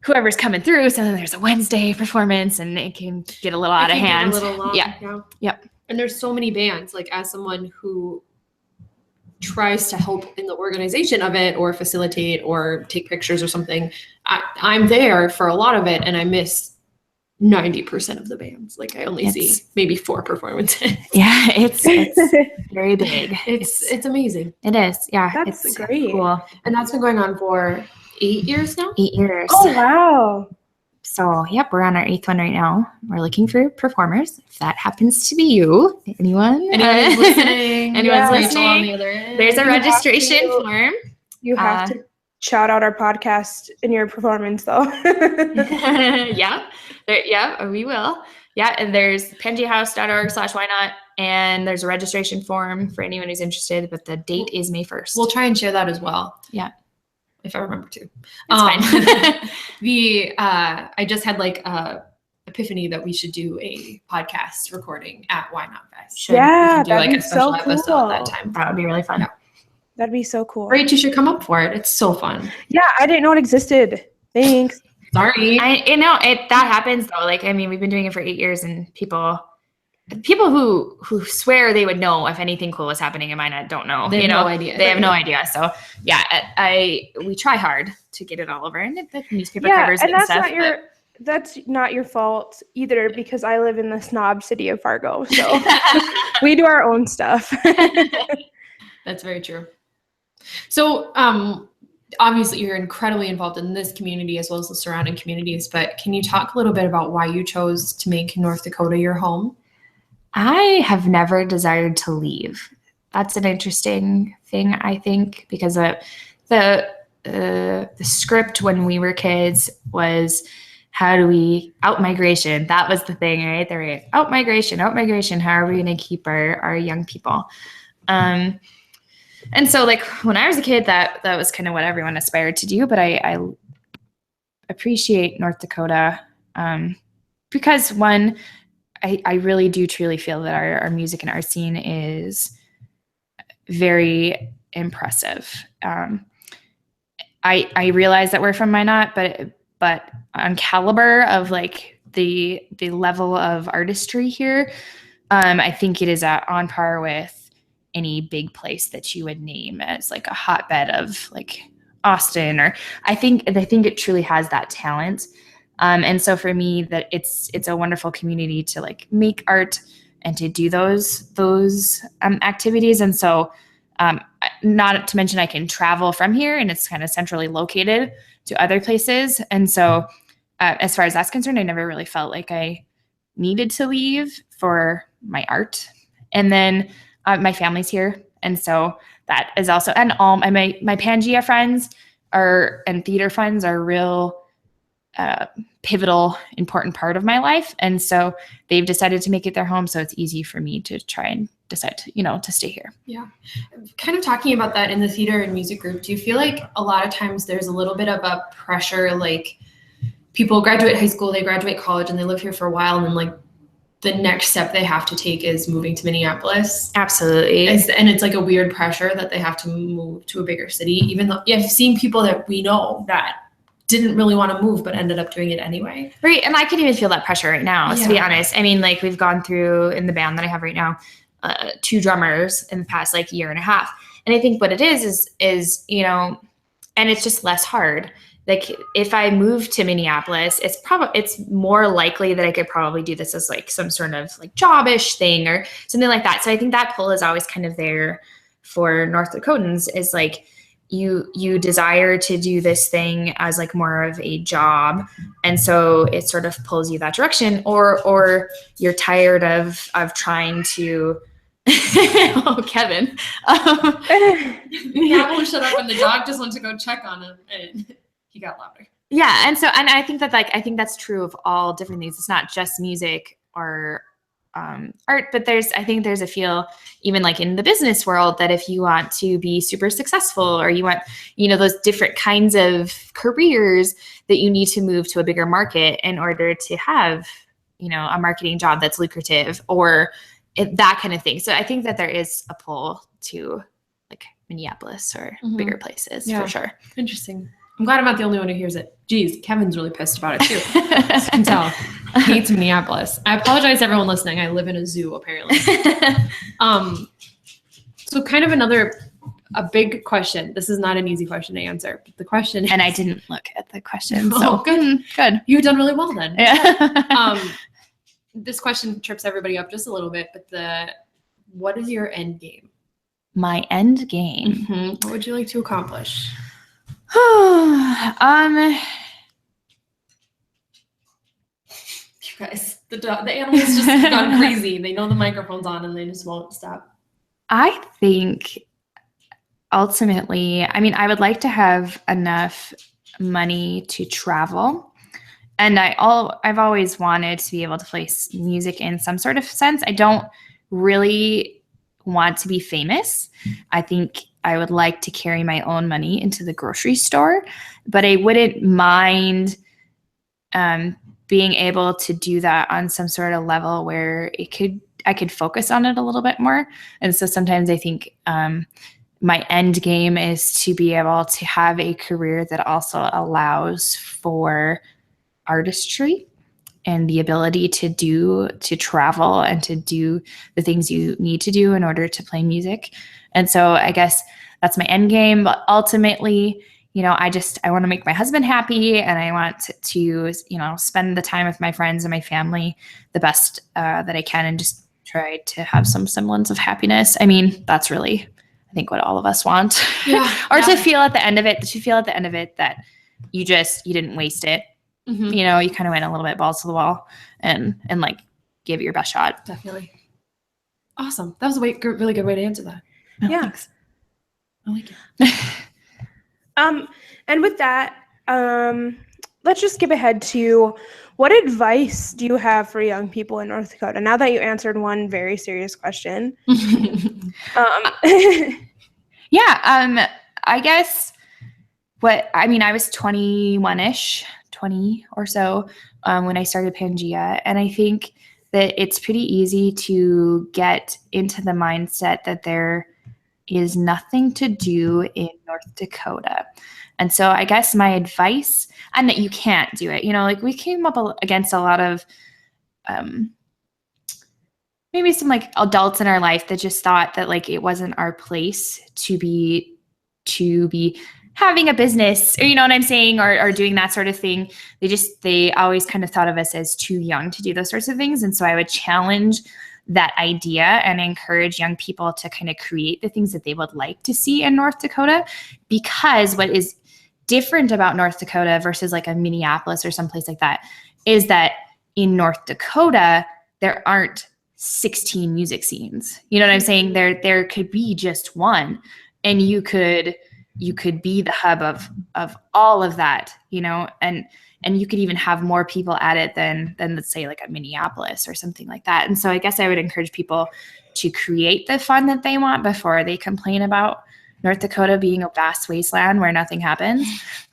B: whoever's coming through. So then there's a Wednesday performance and it can get a little out of hand.
C: Get a little long,
B: yeah. Yep.
C: And there's so many bands, like as someone who tries to help in the organization of it or facilitate or take pictures or something, I'm there for a lot of it and I miss 90% of the bands. Like I only see maybe 4 performances.
B: Yeah, it's very big.
C: It's amazing.
B: It is. Yeah.
A: That's great.
B: Cool.
C: And that's been going on for 8 years now?
B: 8 years.
A: Oh, wow.
B: So, we're on our 8th one right now. We're looking for performers. If that happens to be you, anyone's listening,
C: on the other end.
B: There's a registration form.
A: You have to shout out our podcast in your performance, though.
B: We will. Yeah, and there's pangeahouse.org/whynot, and there's a registration form for anyone who's interested, but the date is May 1st.
C: We'll try and share that as well.
B: Yeah.
C: If I remember to.
B: It's
C: fine. I just had like a epiphany that we should do a podcast recording at Why Not Fest.
A: Yeah,
C: do like a special
A: so
C: episode
A: cool.
C: at that time.
B: That would be really fun.
C: Yeah.
A: That'd be so cool.
C: Great, you should come up for it. It's so fun.
A: Yeah, I didn't know it existed. Thanks.
C: Sorry.
B: That happens though. Like, I mean, we've been doing it for 8 years, and people who swear they would know if anything cool was happening in mine don't know.
C: They have no idea.
B: They have no idea. So yeah, we try hard to get it all over, and the newspaper covers
A: and
B: it and stuff.
A: That's not your fault either, because I live in the snob city of Fargo, so we do our own stuff.
C: That's very true. So obviously you're incredibly involved in this community as well as the surrounding communities, but can you talk a little bit about why you chose to make North Dakota your home?
B: I have never desired to leave. That's an interesting thing, I think, because the script when we were kids was, how do we out-migration? That was the thing, right? They were out-migration. How are we going to keep our young people? And so, like, when I was a kid, that was kind of what everyone aspired to do. But I appreciate North Dakota because, one, I really do truly feel that our music and art scene is very impressive. I realize that we're from Minot, but on caliber of like the level of artistry here, I think it is on par with any big place that you would name as like a hotbed of like Austin, or I think it truly has that talent. And so for me, that it's a wonderful community to like make art and to do those activities. And so not to mention I can travel from here, and it's kind of centrally located to other places. And so as far as that's concerned, I never really felt like I needed to leave for my art. And then my family's here. And so that is also, and all my Pangea friends and theater friends are real pivotal, important part of my life. And so they've decided to make it their home. So it's easy for me to try and decide to stay here.
C: Yeah. Kind of talking about that in the theater and music group, do you feel like a lot of times there's a little bit of a pressure, like people graduate high school, they graduate college, and they live here for a while, and then like the next step they have to take is moving to Minneapolis?
B: Absolutely.
C: And it's like a weird pressure that they have to move to a bigger city, even though I've seen people that we know that didn't really want to move but ended up doing it anyway.
B: Right. And I can even feel that pressure right now, to be honest. I mean, like, we've gone through, in the band that I have right now, 2 drummers in the past like year and a half. And I think what it is, and it's just less hard. Like, if I move to Minneapolis, it's more likely that I could probably do this as like some sort of like job-ish thing or something like that. So I think that pull is always kind of there for North Dakotans, is like, you desire to do this thing as like more of a job. And so it sort of pulls you that direction, or you're tired of trying to, oh, Kevin.
C: The apple shut up and the dog just went to go check on him and he got louder.
B: Yeah. And I think I think that's true of all different things. It's not just music or art, but I think there's a feel even like in the business world that if you want to be super successful, or you want, those different kinds of careers, that you need to move to a bigger market in order to have, a marketing job that's lucrative, or that kind of thing. So I think that there is a pull to like Minneapolis or bigger places for sure.
C: Interesting. I'm glad I'm not the only one who hears it. Geez, Kevin's really pissed about it too. I can tell. He hates Minneapolis. I apologize to everyone listening. I live in a zoo, apparently. So kind of a big question. This is not an easy question to answer. But the question is,
B: and I didn't look at the question. So
C: oh, good. You've done really well then.
B: Yeah.
C: This question trips everybody up just a little bit, but what is your end game?
B: My end game.
C: Mm-hmm. What would you like to accomplish?
B: You
C: guys, the animals just gone crazy. They know the microphone's on and they just won't stop.
B: I think ultimately, I would like to have enough money to travel. And I've always wanted to be able to play music in some sort of sense. I don't really want to be famous. I think I would like to carry my own money into the grocery store, but I wouldn't mind being able to do that on some sort of level where I could focus on it a little bit more. And so sometimes I think my end game is to be able to have a career that also allows for artistry and the ability to travel and to do the things you need to do in order to play music. And so I guess that's my end game. But ultimately, I want to make my husband happy, and I want to, spend the time with my friends and my family the best that I can, and just try to have some semblance of happiness. I mean, that's really, I think, what all of us want.
C: Yeah.
B: Or to feel at the end of it, that you didn't waste it.
C: Mm-hmm.
B: You kind of went a little bit balls to the wall and like gave it your best shot.
C: Definitely. Awesome. That was a really good way to answer that.
A: Yeah.
B: Thanks.
C: I like it.
A: And with that, let's just skip ahead to what advice do you have for young people in North Dakota? Now that you answered one very serious question.
B: Yeah. I guess I was 21-ish, 20 or so, when I started Pangea. And I think that it's pretty easy to get into the mindset that there is nothing to do in North Dakota. And so I guess my advice, and that you can't do it, like we came up against a lot of maybe some like adults in our life that just thought that like it wasn't our place to be having a business, or you know what I'm saying, or doing that sort of thing. They always kind of thought of us as too young to do those sorts of things. And so I would challenge that idea and encourage young people to kind of create the things that they would like to see in North Dakota, because what is different about North Dakota versus like a Minneapolis or someplace like that is that in North Dakota, there aren't 16 music scenes. You know what I'm saying? There could be just one, and you could be the hub of all of that, and you could even have more people at it than let's say like a Minneapolis or something like that. And so I guess I would encourage people to create the fun that they want before they complain about North Dakota being a vast wasteland where nothing happens.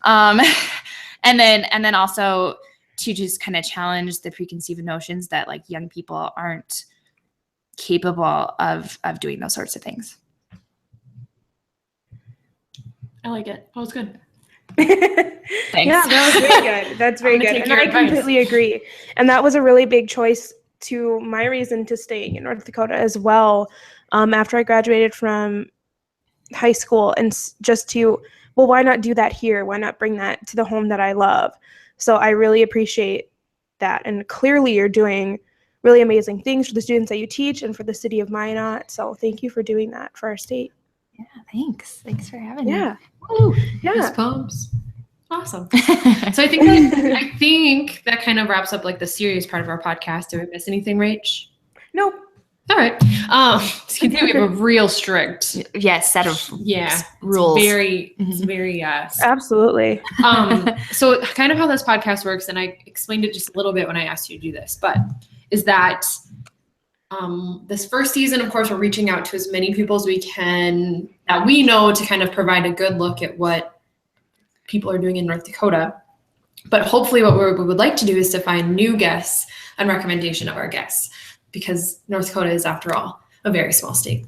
B: And then also to just kind of challenge the preconceived notions that like young people aren't capable of doing those sorts of things.
C: I like it. That was good.
B: Thanks.
A: Yeah, that was very good. That's very good. And I completely agree. And that was a really big choice to my reason to staying in North Dakota as well. After I graduated from high school, and just why not do that here? Why not bring that to the home that I love? So I really appreciate that. And clearly you're doing really amazing things for the students that you teach and for the city of Minot. So thank you for doing that for our state.
B: Yeah, thanks. Thanks for having me.
C: Woo,
A: Yeah.
C: Goosebumps. Awesome. So I think that kind of wraps up like the serious part of our podcast. Did we miss anything, Rach?
A: Nope.
C: All right. We have a real strict
B: set of
C: rules.
B: It's
C: very
A: Absolutely.
C: So kind of how this podcast works, and I explained it just a little bit when I asked you to do this, but is that this first season, of course, we're reaching out to as many people as we can that we know to kind of provide a good look at what people are doing in North Dakota. But hopefully what we would like to do is to find new guests and recommendation of our guests, because North Dakota is, after all, a very small state.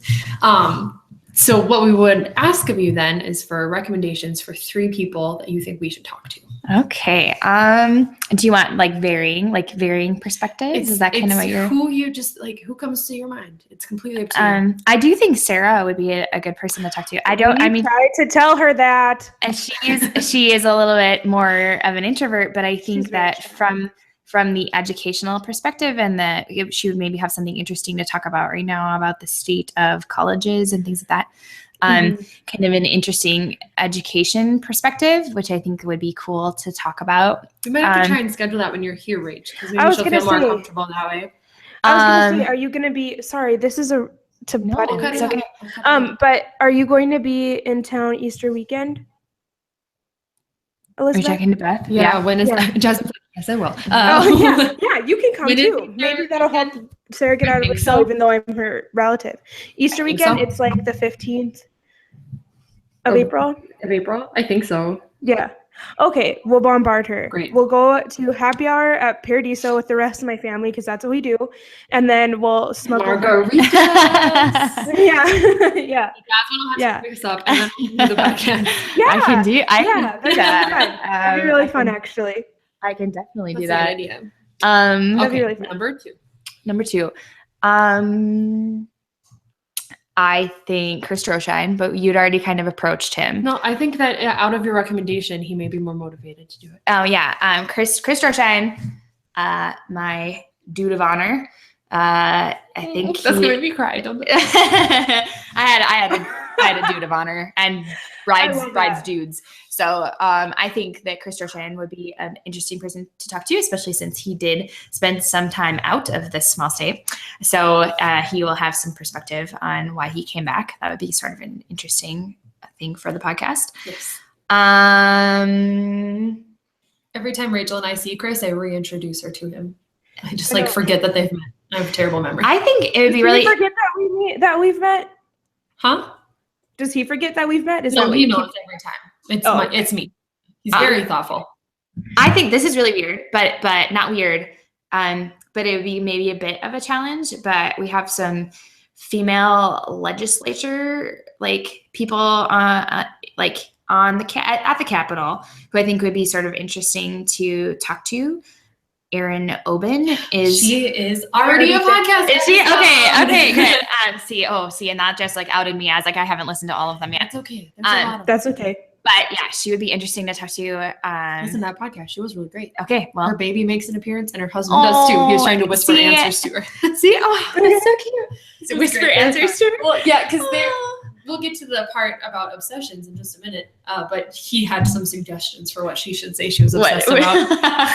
C: So what we would ask of you then is for recommendations for 3 people that you think we should talk to.
B: Okay. Do you want like varying perspectives? Is that kind of what you're?
C: Who comes to your mind? It's completely up to you.
B: I do think Sarah would be a good person to talk to.
A: I try to tell her that.
B: And she is a little bit more of an introvert, but I think that from the educational perspective, and that she would maybe have something interesting to talk about right now about the state of colleges and things like that. Kind of an interesting education perspective, which I think would be cool to talk about.
C: We might have to try and schedule that when you're here, Rach, because maybe she'll feel more comfortable that way.
A: I was going to say, are you going to be, sorry, this is it's okay. But are you going to be in town Easter weekend? Elizabeth?
B: Are you talking to Beth?
C: Yeah. When is Jazmine? Yes, I will.
A: Yeah, you can come too. Maybe that'll help Sarah get out of the cell, even though I'm her relative. Easter weekend, it's like the 15th of April.
C: Of April? I think so.
A: Yeah. Okay, we'll bombard her.
C: Great.
A: We'll go to happy hour at Paradiso with the rest of my family because that's what we do, and then we'll smuggle.
C: Margaritas.
A: Yeah, yeah,
C: Jazmine will have
A: Yeah.
C: to mix up and then we'll do the podcast.
A: yeah.
B: I can do
A: that'd be
B: that.
A: fun. That'd be really fun, actually.
B: I can definitely
C: That's
B: do
C: a good
B: that.
C: idea.
A: That'd be
C: Okay,
A: really fun.
C: number 2.
B: I think Chris Droshine, but you'd already kind of approached him.
C: No, I think that out of your recommendation, he may be more motivated to do it.
B: Oh yeah, Chris Droshine, my dude of honor. I think
C: That's gonna make me cry. Don't.
B: I had a dude of honor and brides dudes. So I think that Chris Droshine would be an interesting person to talk to, especially since he did spend some time out of this small state. So he will have some perspective on why he came back. That would be sort of an interesting thing for the podcast.
C: Yes.
B: Um,
C: Every time Rachel and I see Chris, I reintroduce her to him. I just forget that they've met. I have a terrible memory.
B: I think it would be really.
A: Does he forget that we've met?
C: Huh?
A: Does he forget that we've met?
C: No, he knows every time. It's me. He's very thoughtful.
B: I think this is really weird, but not weird. But it would be maybe a bit of a challenge. But we have some female legislature people at the Capitol who I think would be sort of interesting to talk to. Erin Oben
C: She is already a podcast.
B: Is she? Okay, good. See, and not just outed me as I haven't listened to all of them yet.
C: That's okay. There's a lot of
A: That's okay.
B: But yeah, she would be interesting to talk to.
C: Listen to that podcast. She was really great.
B: Okay, well,
C: her baby makes an appearance and her husband does too. He was trying to whisper answers to her.
B: See, that's so cute. Whisper
C: great.
B: answers to her.
C: Well, yeah, because we'll get to the part about obsessions in just a minute. But he had some suggestions for what she should say she was obsessed about.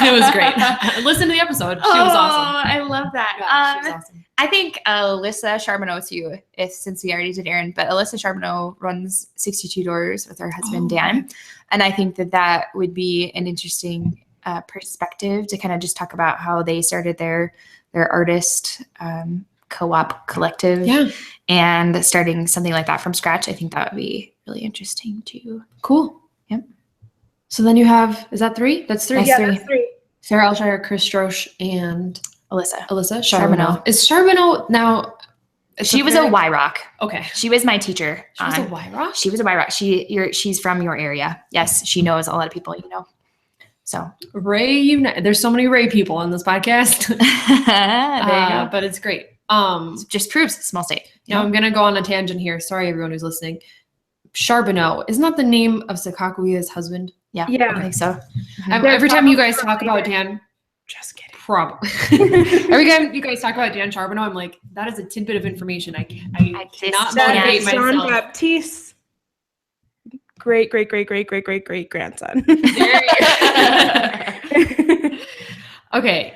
C: It was great. Listen to the episode. She was awesome.
B: I love that.
C: Yeah, she was awesome.
B: I think Alyssa Charbonneau too, since we already did Erin, but Alyssa Charbonneau runs 62 Doors with her husband, Dan. And I think that would be an interesting perspective to kind of just talk about how they started their artist co-op collective and starting something like that from scratch. I think that would be really interesting too.
C: Cool. Yep. So then you have, is that 3? That's 3.
A: That's 3.
C: Sarah Alshire, Chris Drosh, and
B: Alyssa
C: Charbonneau. Is Charbonneau now?
B: She was a Y-Rock.
C: Okay.
B: She was my teacher.
C: She was a Y-Rock?
B: She was a Y-Rock. She's from your area. Yes, she knows a lot of people you know. So
C: Ray, there's so many Ray people on this podcast.
B: There you go.
C: But it's great.
B: Just proves small state.
C: Now I'm gonna go on a tangent here. Sorry, everyone who's listening. Charbonneau, isn't that the name of Sakakuya's husband?
B: Yeah,
A: Yeah.
B: I think so.
C: Every time you guys talk about Dan,
A: Just kidding.
C: probably. Every time you guys talk about Dan Charbonneau, I'm like, that is a tidbit of information. I cannot motivate
A: That's John
C: myself.
A: Baptiste. Great grandson.
C: Okay.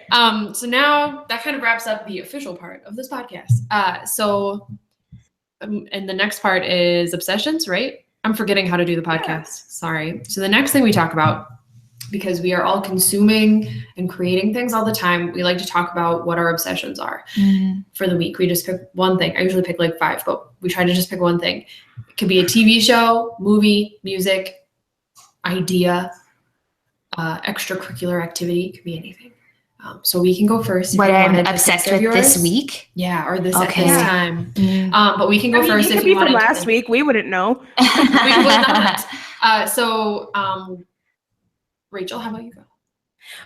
C: So now that kind of wraps up the official part of this podcast. And the next part is obsessions, right? I'm forgetting how to do the podcast.
A: Yeah.
C: Sorry. So the next thing we talk about, because we are all consuming and creating things all the time, we like to talk about what our obsessions are for the week. We just pick one thing. I usually pick 5, but we try to just pick one thing. It could be a TV show, movie, music, idea, extracurricular activity. It could be anything. So we can go first.
B: What I'm obsessed with this week?
C: Yeah, or this
B: Okay.
C: at this time. But we can go first
A: it
C: if
A: could
C: you
A: be from
C: want.
A: last week. We wouldn't know.
C: We would not. Rachel, how about you go?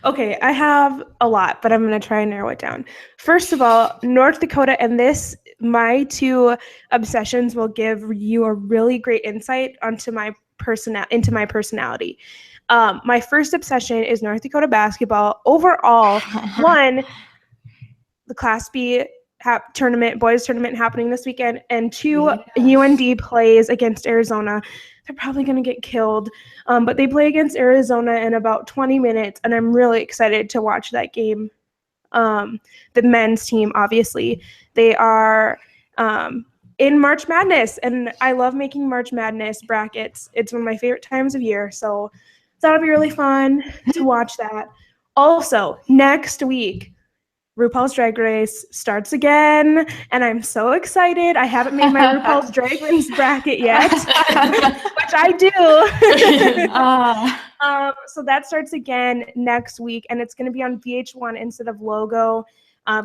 A: Okay, I have a lot, but I'm going to try and narrow it down. First of all, North Dakota, and my 2 obsessions will give you a really great insight into my personality. My first obsession is North Dakota basketball. Overall, 1, the Class B boys tournament happening this weekend, and 2, UND plays against Arizona. They're probably going to get killed, but they play against Arizona in about 20 minutes, and I'm really excited to watch that game. The men's team, obviously, they are in March Madness, and I love making March Madness brackets. It's one of my favorite times of year, so that'll be really fun to watch that. Also, next week, RuPaul's Drag Race starts again, and I'm so excited. I haven't made my RuPaul's Drag Race bracket yet, which I do. So that starts again next week, and it's going to be on VH1 instead of Logo.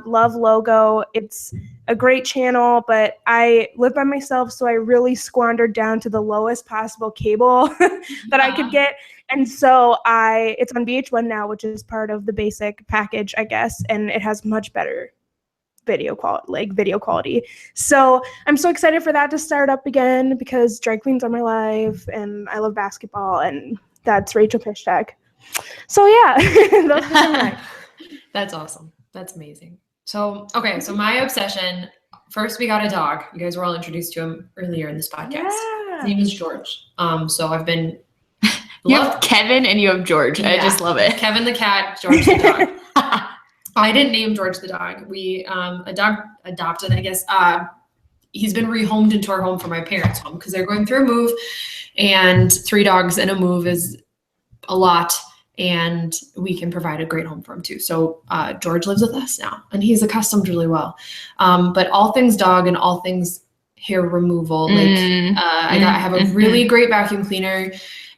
A: Love Logo. It's a great channel, but I live by myself, so I really squandered down to the lowest possible cable that I could get. And so it's on VH1 now, which is part of the basic package, I guess, and it has much better video quality. So I'm so excited for that to start up again because drag queens are my life, and I love basketball, and that's Rachel Pishtag. So yeah, those are mine.
C: That's awesome. That's amazing. So, okay. So my obsession, first we got a dog. You guys were all introduced to him earlier in this podcast.
A: Yeah.
C: His name is George. So I've been.
B: You have Kevin and you have George.
C: Yeah.
B: I just love it.
C: Kevin the cat, George the dog. I didn't name George the dog. We adopted, I guess. He's been rehomed into our home from my parents' home because they're going through a move, and 3 dogs in a move is a lot. And we can provide a great home for him too. So George lives with us now, and he's accustomed really well. But all things dog and all things hair removal. I have a really great vacuum cleaner,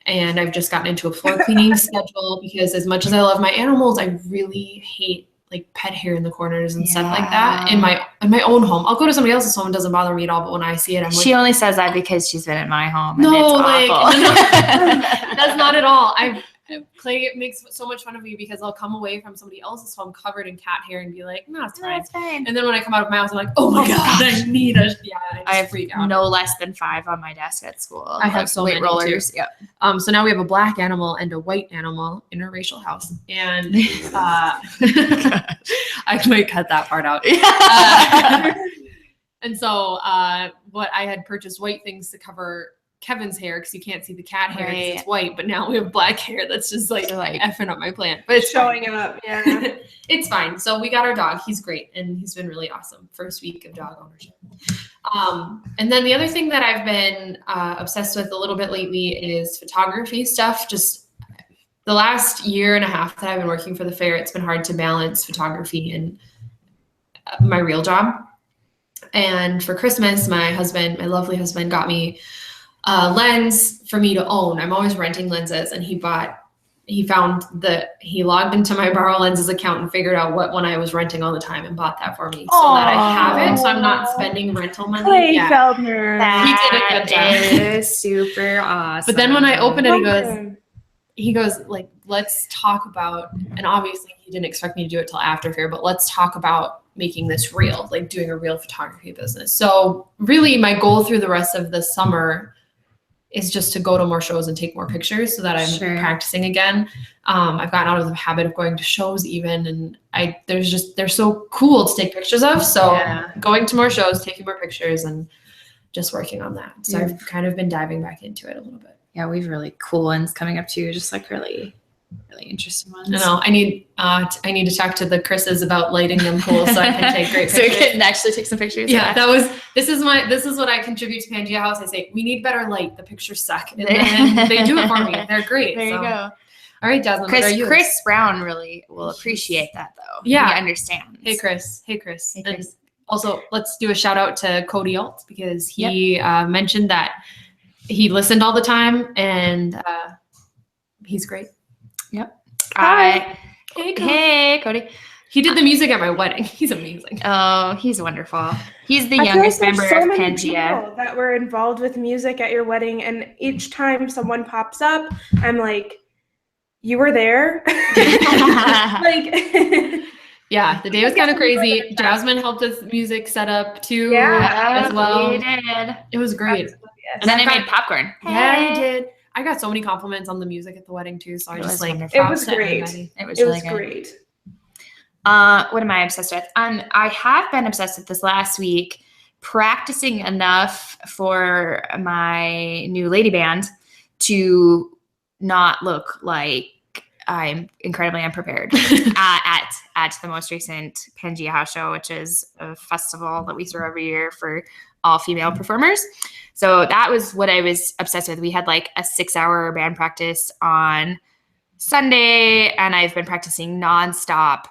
C: and I've just gotten into a floor cleaning schedule because as much as I love my animals, I really hate like pet hair in the corners and stuff like that in my own home. I'll go to somebody else's home, and it doesn't bother me at all. But when I see it, I'm like,
B: she only says that because she's been at my home. And
C: no,
B: it's awful.
C: no, that's not at all. Clay makes so much fun of me because I'll come away from somebody else's home covered in cat hair and be like, no, it's fine. And then when I come out of my house, I'm like, oh my God, I need a,
B: I have
C: freak out.
B: no less than 5 on my desk at school.
C: I have so many
B: rollers.
C: Too. Yep. So now we have a black animal and a white animal, interracial house. And I might cut that part out. And so what I had purchased white things to cover Kevin's hair because you can't see the cat hair because it's white, but now we have black hair that's just like effing up my plant. But it's
A: showing
C: fine.
A: up, yeah.
C: It's fine. So we got our dog. He's great, and he's been really awesome. First week of dog ownership. And then the other thing that I've been obsessed with a little bit lately is photography stuff. Just the last year and a half that I've been working for the fair, it's been hard to balance photography and my real job. And for Christmas, my lovely husband, got me a lens for me to own. I'm always renting lenses, and he logged into my Borrow Lenses account and figured out what one I was renting all the time and bought that for me so that I have it. So I'm not spending rental money.
A: Clay Feldner.
C: He did a good job.
B: It is super awesome.
C: But then when I opened it, he goes like, let's talk about, and obviously he didn't expect me to do it till after fair, but let's talk about making this real, like doing a real photography business. So really my goal through the rest of the summer is just to go to more shows and take more pictures so that I'm practicing again. I've gotten out of the habit of going to shows even, and they're so cool to take pictures of. So going to more shows, taking more pictures, and just working on that. So I've kind of been diving back into it a little bit.
B: Yeah, we have really cool ones coming up too, just like really, really interesting ones.
C: I know. I need to talk to the Chris's about lighting them cool so I can take great pictures.
B: So we can actually take some pictures.
C: Yeah, this is what I contribute to Pangea House. I say, we need better light. The pictures suck. And then they do it for me. They're great.
B: There you go.
C: All right, Jazmine, what are you?
B: Chris Brown really will appreciate that though.
C: Yeah.
B: He understands.
C: Hey, Chris. And also, let's do a shout out to Cody Alt because he mentioned that he listened all the time, and he's great.
B: Yep.
C: Hi.
B: Hey, Cody.
C: He did the music at my wedding. He's amazing.
B: Oh, he's wonderful. He's the youngest member of Pangea.
A: That were involved with music at your wedding, and each time someone pops up, I'm like, you were there?
C: Yeah, the day was kind of crazy. Jazmine helped with music setup too as well.
B: He did.
C: It was great.
A: Yes.
B: And then I made popcorn.
C: Yeah, he did. I got so many compliments on the music at the wedding too, so I just
A: it was great.
B: It was really
A: great.
B: What am I obsessed with? I have been obsessed with this last week, practicing enough for my new lady band to not look like I'm incredibly unprepared at the most recent Pangea House show, which is a festival that we throw every year for all female performers. So that was what I was obsessed with. We had like a 6-hour band practice on Sunday, and I've been practicing nonstop.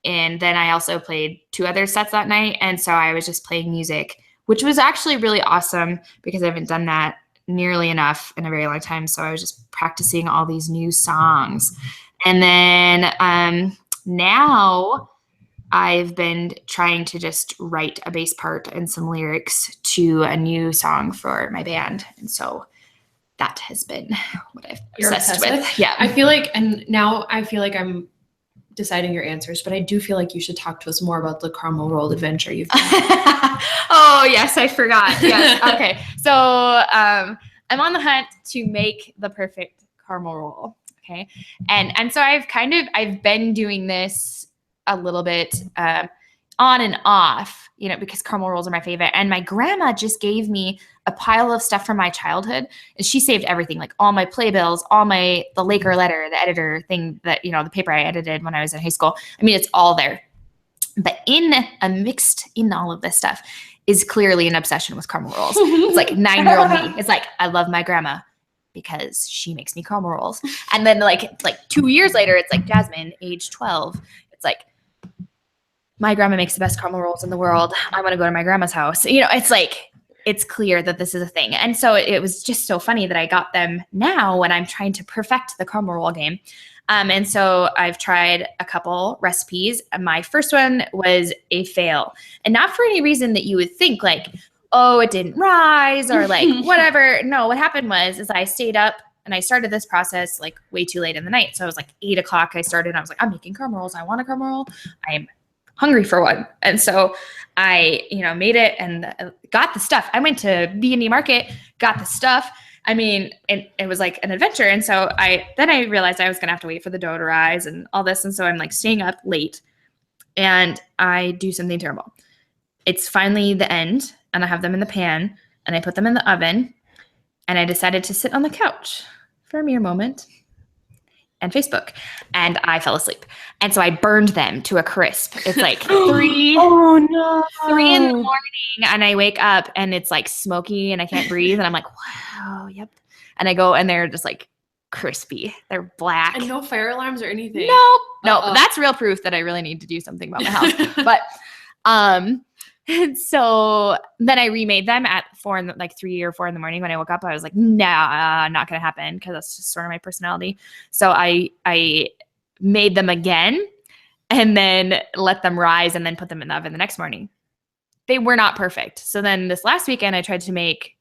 B: And then I also played 2 other sets that night. And so I was just playing music, which was actually really awesome because I haven't done that nearly enough in a very long time. So I was just practicing all these new songs. And then now I've been trying to just write a bass part and some lyrics to a new song for my band. And so that has been what I've obsessed with. Yeah.
C: I feel like, and now I feel like I'm deciding your answers, but I do feel like you should talk to us more about the caramel roll adventure you've done.
B: Oh, yes, I forgot. Yes. Okay. So I'm on the hunt to make the perfect caramel roll. Okay. And so I've been doing this a little bit on and off, because caramel rolls are my favorite. And my grandma just gave me a pile of stuff from my childhood, and she saved everything, like all my playbills, the Laker letter, the editor thing that, the paper I edited when I was in high school. I mean, it's all there. But mixed in all of this stuff is clearly an obsession with caramel rolls. It's like 9-year-old me. It's like, I love my grandma because she makes me caramel rolls. And then like 2 years later, it's like Jazmine, age 12. It's like, my grandma makes the best caramel rolls in the world. I want to go to my grandma's house. It's like, it's clear that this is a thing. And so it was just so funny that I got them now when I'm trying to perfect the caramel roll game. And so I've tried a couple recipes. My first one was a fail, and not for any reason that you would think like, oh, it didn't rise or like whatever. No, what happened is I stayed up and I started this process like way too late in the night. So it was like 8 o'clock I started, and I was like, I'm making caramel rolls. I want a caramel roll. I am hungry for one. And so I, made it and got the stuff. I went to B&E Market, got the stuff. I mean, it was like an adventure. And so I realized I was going to have to wait for the dough to rise and all this. And so I'm like staying up late and I do something terrible. It's finally the end and I have them in the pan and I put them in the oven and I decided to sit on the couch for a mere moment and Facebook, and I fell asleep. And so I burned them to a crisp. It's like 3 in the morning, and I wake up and it's like smoky and I can't breathe. And I'm like, wow, yep. And I go and they're just like crispy. They're black.
C: And no fire alarms or anything.
B: No, that's real proof that I really need to do something about my house. But and so then I remade them at 3 or 4 in the morning. When I woke up, I was like, nah, not going to happen, because that's just sort of my personality. So I made them again and then let them rise and then put them in the oven the next morning. They were not perfect. So then this last weekend, I tried to make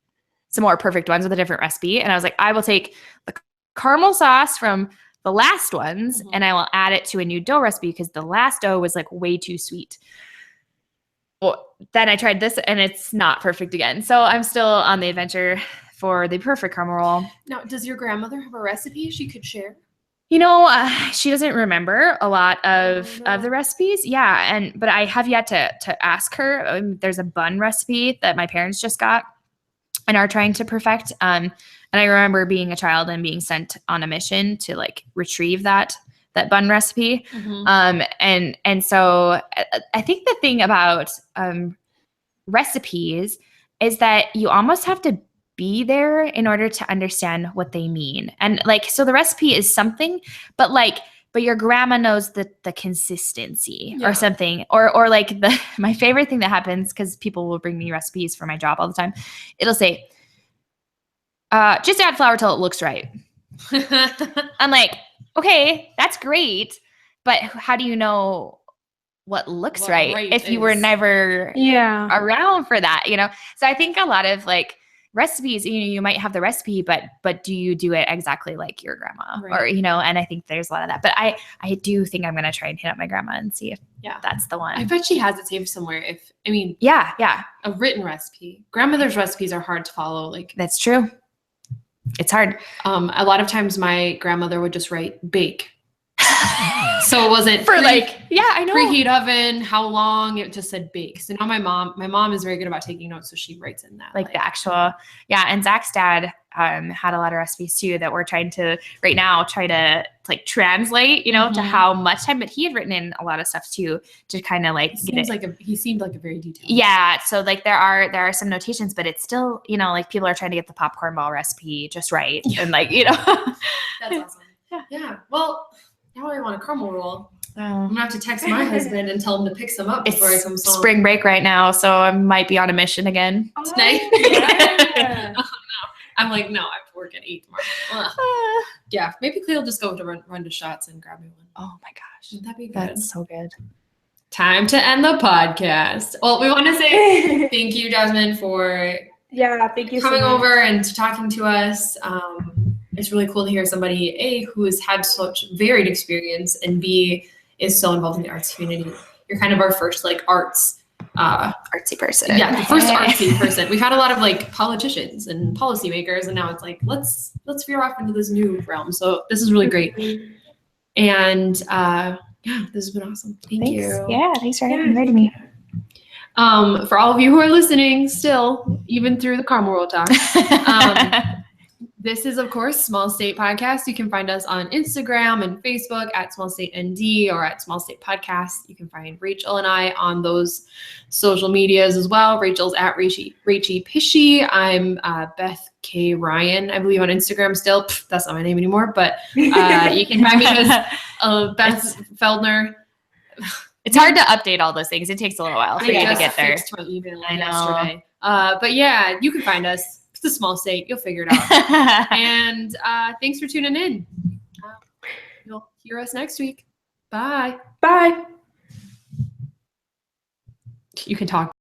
B: some more perfect ones with a different recipe. And I was like, I will take the caramel sauce from the last ones and I will add it to a new dough recipe, because the last dough was like way too sweet. Well, then I tried this and it's not perfect again. So I'm still on the adventure for the perfect caramel roll.
C: Now, does your grandmother have a recipe she could share?
B: She doesn't remember a lot of the recipes. Yeah. But I have yet to ask her. There's a bun recipe that my parents just got and are trying to perfect. And I remember being a child and being sent on a mission to like retrieve that bun recipe. And so I think the thing about recipes is that you almost have to be there in order to understand what they mean. And like, so the recipe is something, but your grandma knows the consistency or something, or like my favorite thing that happens, because people will bring me recipes for my job all the time. It'll say, just add flour till it looks right. I'm like, okay, that's great, but how do you know what looks right if you were never around for that? So I think a lot of like recipes, you might have the recipe, but do you do it exactly like your grandma? Or and I think there's a lot of that. But I do think I'm gonna try and hit up my grandma and see if that's the one.
C: I bet she has it saved somewhere. A written recipe. Grandmother's recipes are hard to follow. Like,
B: that's true. It's hard.
C: A lot of times my grandmother would just write bake. So it wasn't
B: for I know.
C: Preheat oven, how long, it just said bake. So now my mom is very good about taking notes. So she writes in that.
B: Like the actual, and Zach's dad had a lot of recipes too that we're trying to right now try to like translate, to how much time, but he had written in a lot of stuff too, to kind of like
C: he seemed like a very detailed.
B: Yeah. So like there are some notations, but it's still, like people are trying to get the popcorn ball recipe just right. Yeah. And like,
C: That's awesome. Yeah. Well, now I want a caramel roll. I'm gonna have to text my husband and tell him to pick some up before I come home.
B: It's spring break right now, so I might be on a mission again tonight.
C: Yeah. I'm like, no, I have to work at 8 tomorrow. Ugh. Yeah, maybe Clay will just go to run to Shots and grab me one.
B: Oh my gosh.
C: Wouldn't that be good?
B: That's so good.
C: Time to end the podcast. Well, we want to say thank you, Jazmine, for
A: thank you
C: coming
A: so much.
C: over and talking to us. It's really cool to hear somebody, A, who has had such varied experience, and B, is so involved in the arts community. You're kind of our first like arts
B: artsy person.
C: Yeah, the first artsy person. We've had a lot of like politicians and policymakers, and now it's like let's veer off into this new realm. So this is really great. And yeah, this has been awesome. Thanks. You.
B: Yeah, thanks for inviting me.
C: For all of you who are listening still, even through the Carmel World Talk, this is, of course, Small State Podcast. You can find us on Instagram and Facebook at Small State ND or at Small State Podcast. You can find Rachel and I on those social medias as well. Rachel's at Rachy Pishy. I'm Beth K. Ryan, I believe, on Instagram still. That's not my name anymore, but you can find me as Beth Feldner.
B: It's hard to update all those things. It takes a little while for you to get there.
C: My email
B: I know.
C: yesterday. But yeah, you can find us. It's a small state. You'll figure it out. And thanks for tuning in. You'll hear us next week. Bye.
A: Bye.
C: You can talk.